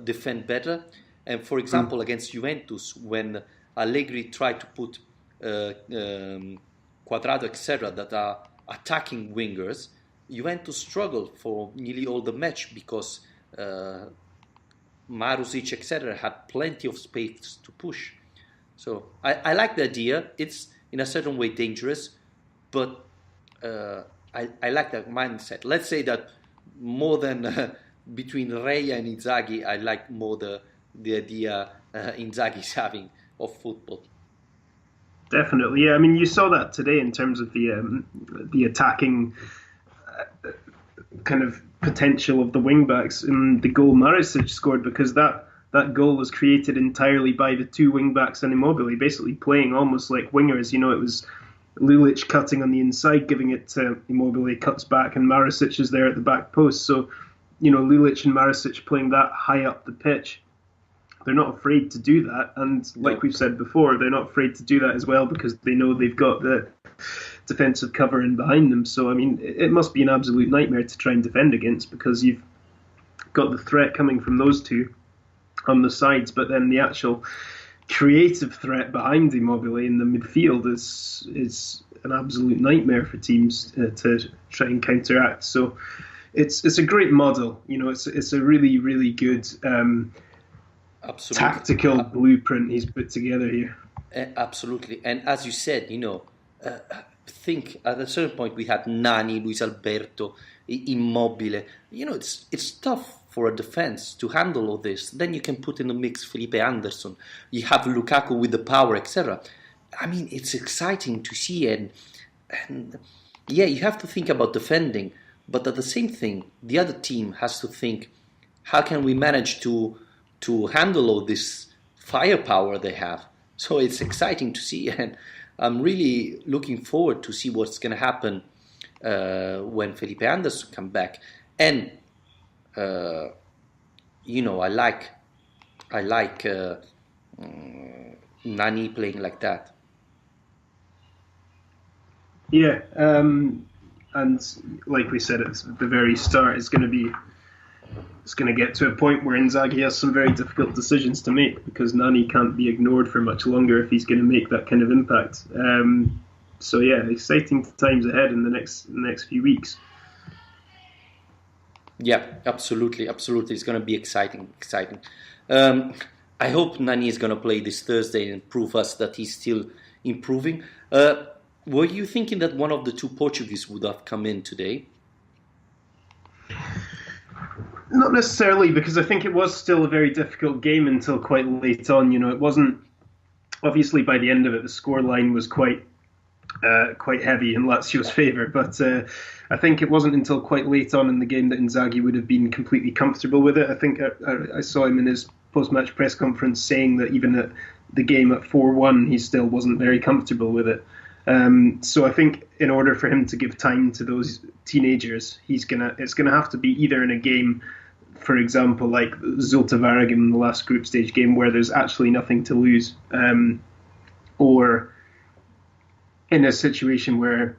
defend better. And for example, against Juventus, when Allegri tried to put Quadrado, etc., that are attacking wingers, Juventus struggled for nearly all the match because Marusic, etc., had plenty of space to push. So I like the idea. It's in a certain way dangerous, but I like that mindset. Let's say that more than between Ray and Inzaghi, I like more the idea Inzaghi's having of football. Definitely, yeah. I mean, you saw that today in terms of the attacking kind of potential of the wing backs in the goal Marusic scored, because that goal was created entirely by the two wing backs and Immobile, basically playing almost like wingers. You know, it was Lulic cutting on the inside, giving it to Immobile, cuts back, and Marusic is there at the back post. So, you know, Lulic and Marusic playing that high up the pitch, they're not afraid to do that. And like we've said before, they're not afraid to do that as well because they know they've got the defensive cover in behind them. So, I mean, it must be an absolute nightmare to try and defend against because you've got the threat coming from those two on the sides, but then the actual creative threat behind Immobile in the midfield is an absolute nightmare for teams to try and counteract. So it's a great model. You know, it's a really, really good tactical blueprint he's put together here. Absolutely. And as you said, you know, think at a certain point we had Nani, Luis Alberto, Immobile. You know, it's tough for a defense to handle all this. Then you can put in the mix Felipe Anderson. You have Lukaku with the power, etc. I mean, it's exciting to see, and yeah, you have to think about defending, but at the same thing, the other team has to think, how can we manage to handle all this firepower they have? So it's exciting to see, and I'm really looking forward to see what's going to happen when Felipe Anderson come back. And you know, I like Nani playing like that. Yeah, and like we said at the very start, it's going to get to a point where Inzaghi has some very difficult decisions to make because Nani can't be ignored for much longer if he's going to make that kind of impact. So yeah, exciting times ahead in the next few weeks. Yeah, absolutely. It's going to be exciting. I hope Nani is going to play this Thursday and prove us that he's still improving. Were you thinking that one of the two Portuguese would have come in today? Not necessarily, because I think it was still a very difficult game until quite late on. You know, it wasn't, obviously by the end of it, the scoreline was quite heavy in Lazio's favour, but I think it wasn't until quite late on in the game that Inzaghi would have been completely comfortable with it. I think I saw him in his post-match press conference saying that even at the game at 4-1, he still wasn't very comfortable with it. So I think in order for him to give time to those teenagers, it's gonna have to be either in a game, for example, like Zulte Waregem in the last group stage game where there's actually nothing to lose, or in a situation where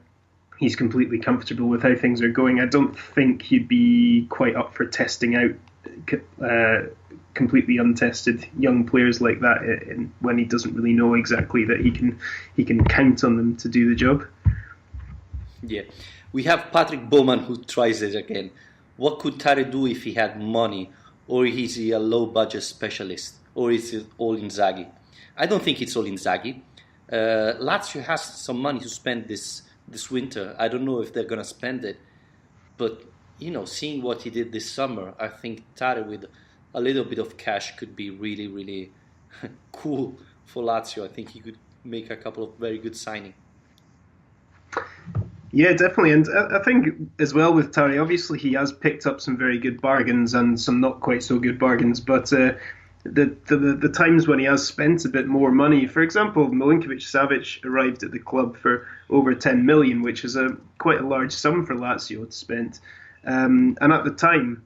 he's completely comfortable with how things are going. I don't think he'd be quite up for testing out completely untested young players like that when he doesn't really know exactly that he can count on them to do the job. Yeah, we have Patrick Bowman who tries it again. What could Tare do if he had money, or is he a low-budget specialist, or is it all Inzaghi? I don't think it's all Inzaghi. Lazio has some money to spend this winter. I don't know if they're gonna spend it, but you know, seeing what he did this summer, I think Tare with a little bit of cash could be really, really cool for Lazio. I think he could make a couple of very good signings. Yeah, definitely. And I think as well with Tari, obviously he has picked up some very good bargains and some not quite so good bargains. But the times when he has spent a bit more money, for example, Milinkovic-Savic arrived at the club for over 10 million, which is a quite a large sum for Lazio to spend. And at the time,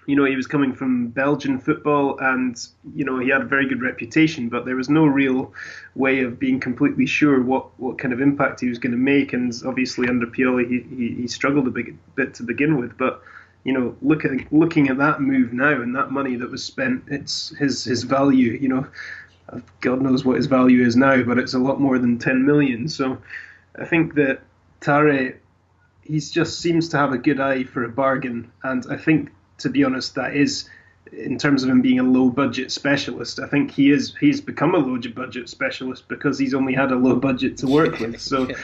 he was coming from Belgian football, and he had a very good reputation, but there was no real way of being completely sure what kind of impact he was going to make. And obviously under Pioli, he struggled a bit to begin with. But looking at that move now and that money that was spent, it's his value. God knows what his value is now, but it's a lot more than 10 million. So I think that Tare, he just seems to have a good eye for a bargain, and I think, to be honest, that is, in terms of him being a low budget specialist, I think he's become a low budget specialist because he's only had a low budget to work with. So Yeah.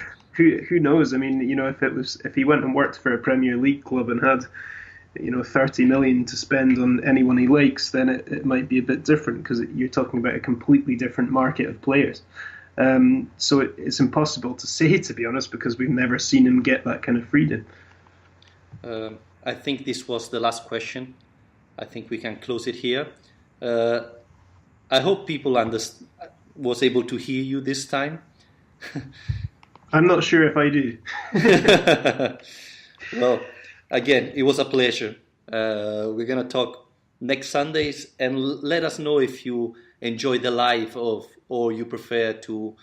who knows? I mean, if he went and worked for a Premier League club and had 30 million to spend on anyone he likes, then it might be a bit different, because you're talking about a completely different market of players. So it's impossible to say, to be honest, because we've never seen him get that kind of freedom. I think this was the last question. I think we can close it here. I hope people was able to hear you this time. I'm not sure if I do. Well, again, it was a pleasure. We're going to talk next Sundays, and let us know if you enjoy the live or you prefer to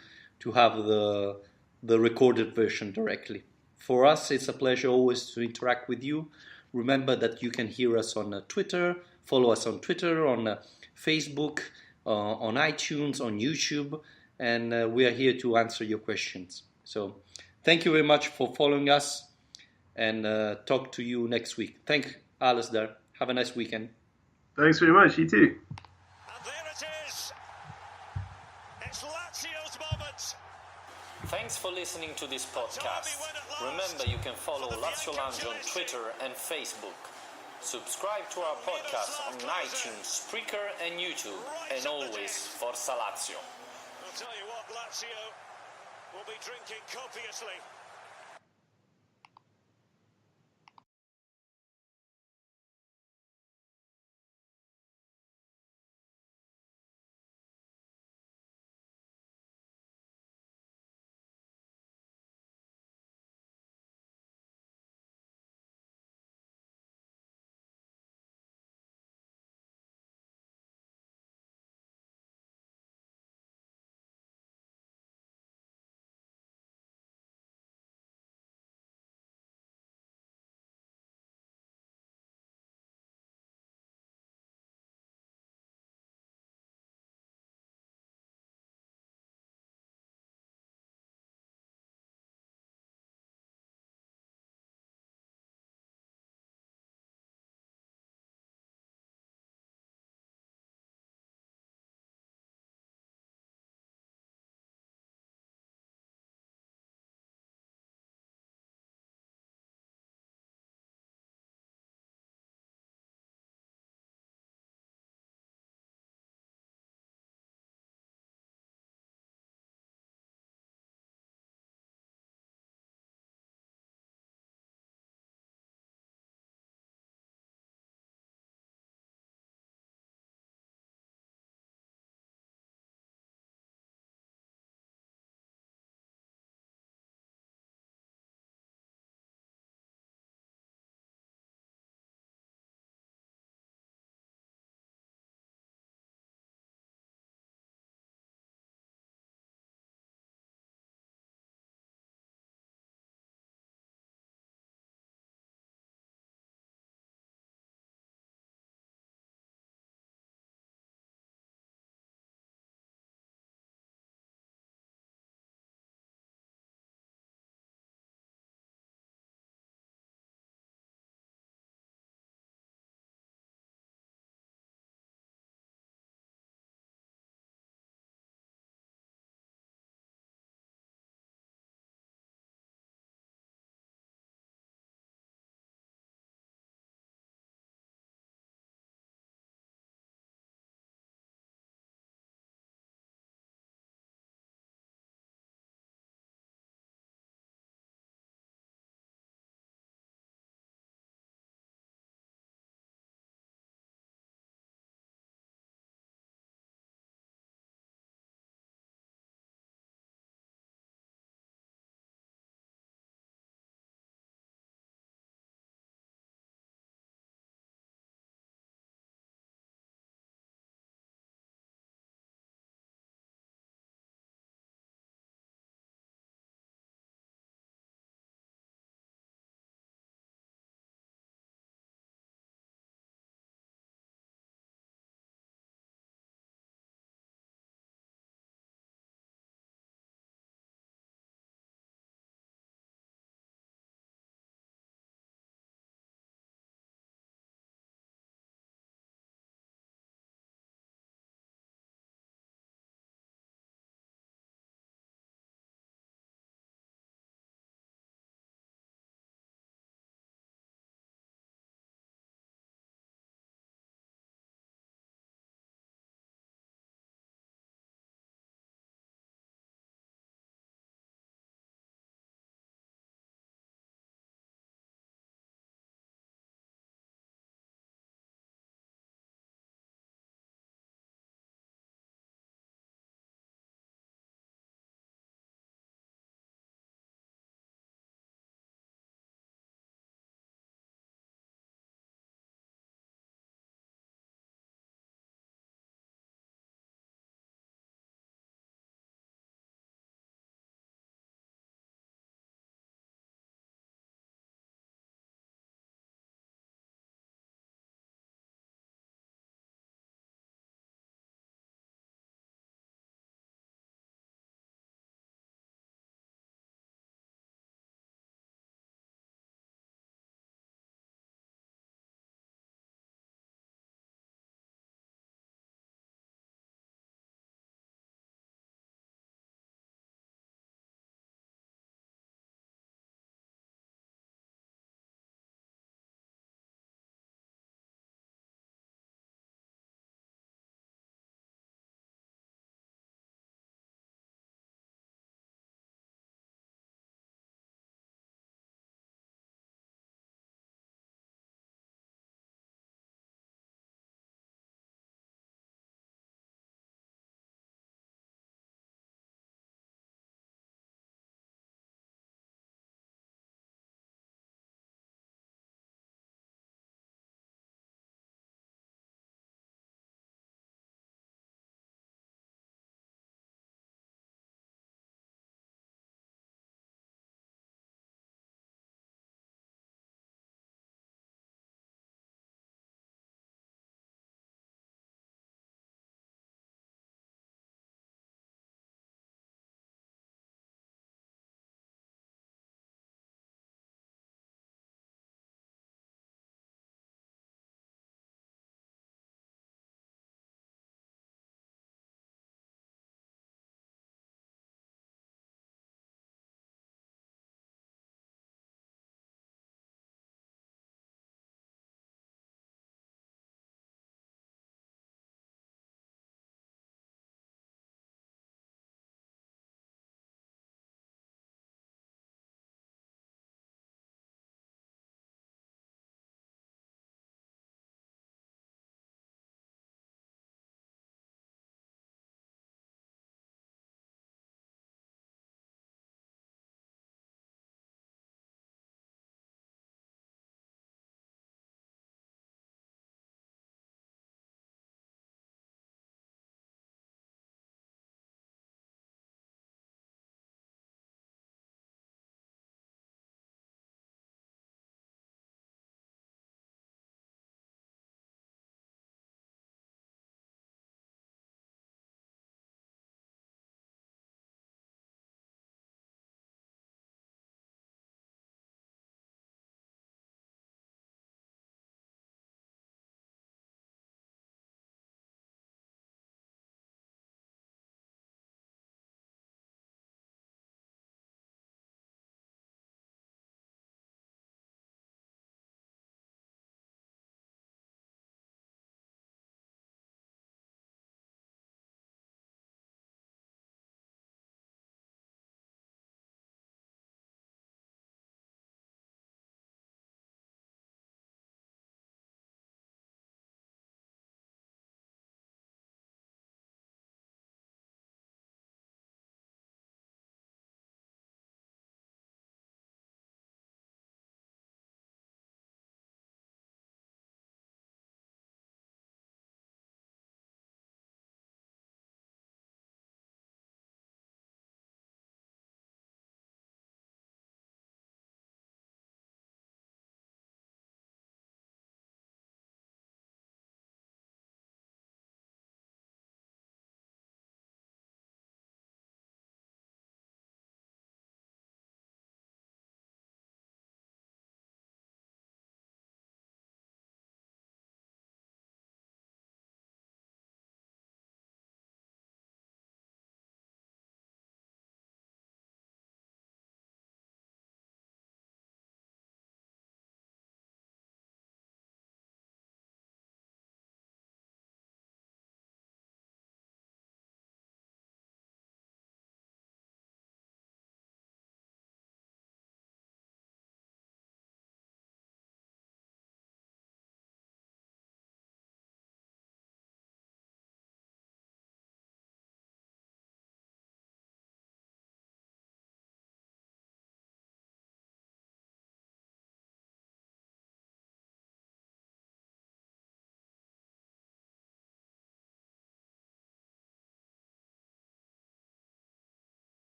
have the recorded version directly. For us, it's a pleasure always to interact with you. Remember that you can hear us on Twitter, follow us on Twitter, on Facebook, on iTunes, on YouTube, and we are here to answer your questions. So thank you very much for following us, and talk to you next week. Thank Alistair. Have a nice weekend. Thanks very much. You too. And there it is. It's Lazio's moment. Thanks for listening to this podcast. Remember, you can follow Lazio Lounge on Twitter and Facebook. Subscribe to our podcast on iTunes, Spreaker and YouTube. And always, Forza Lazio. I'll tell you what, Lazio will be drinking copiously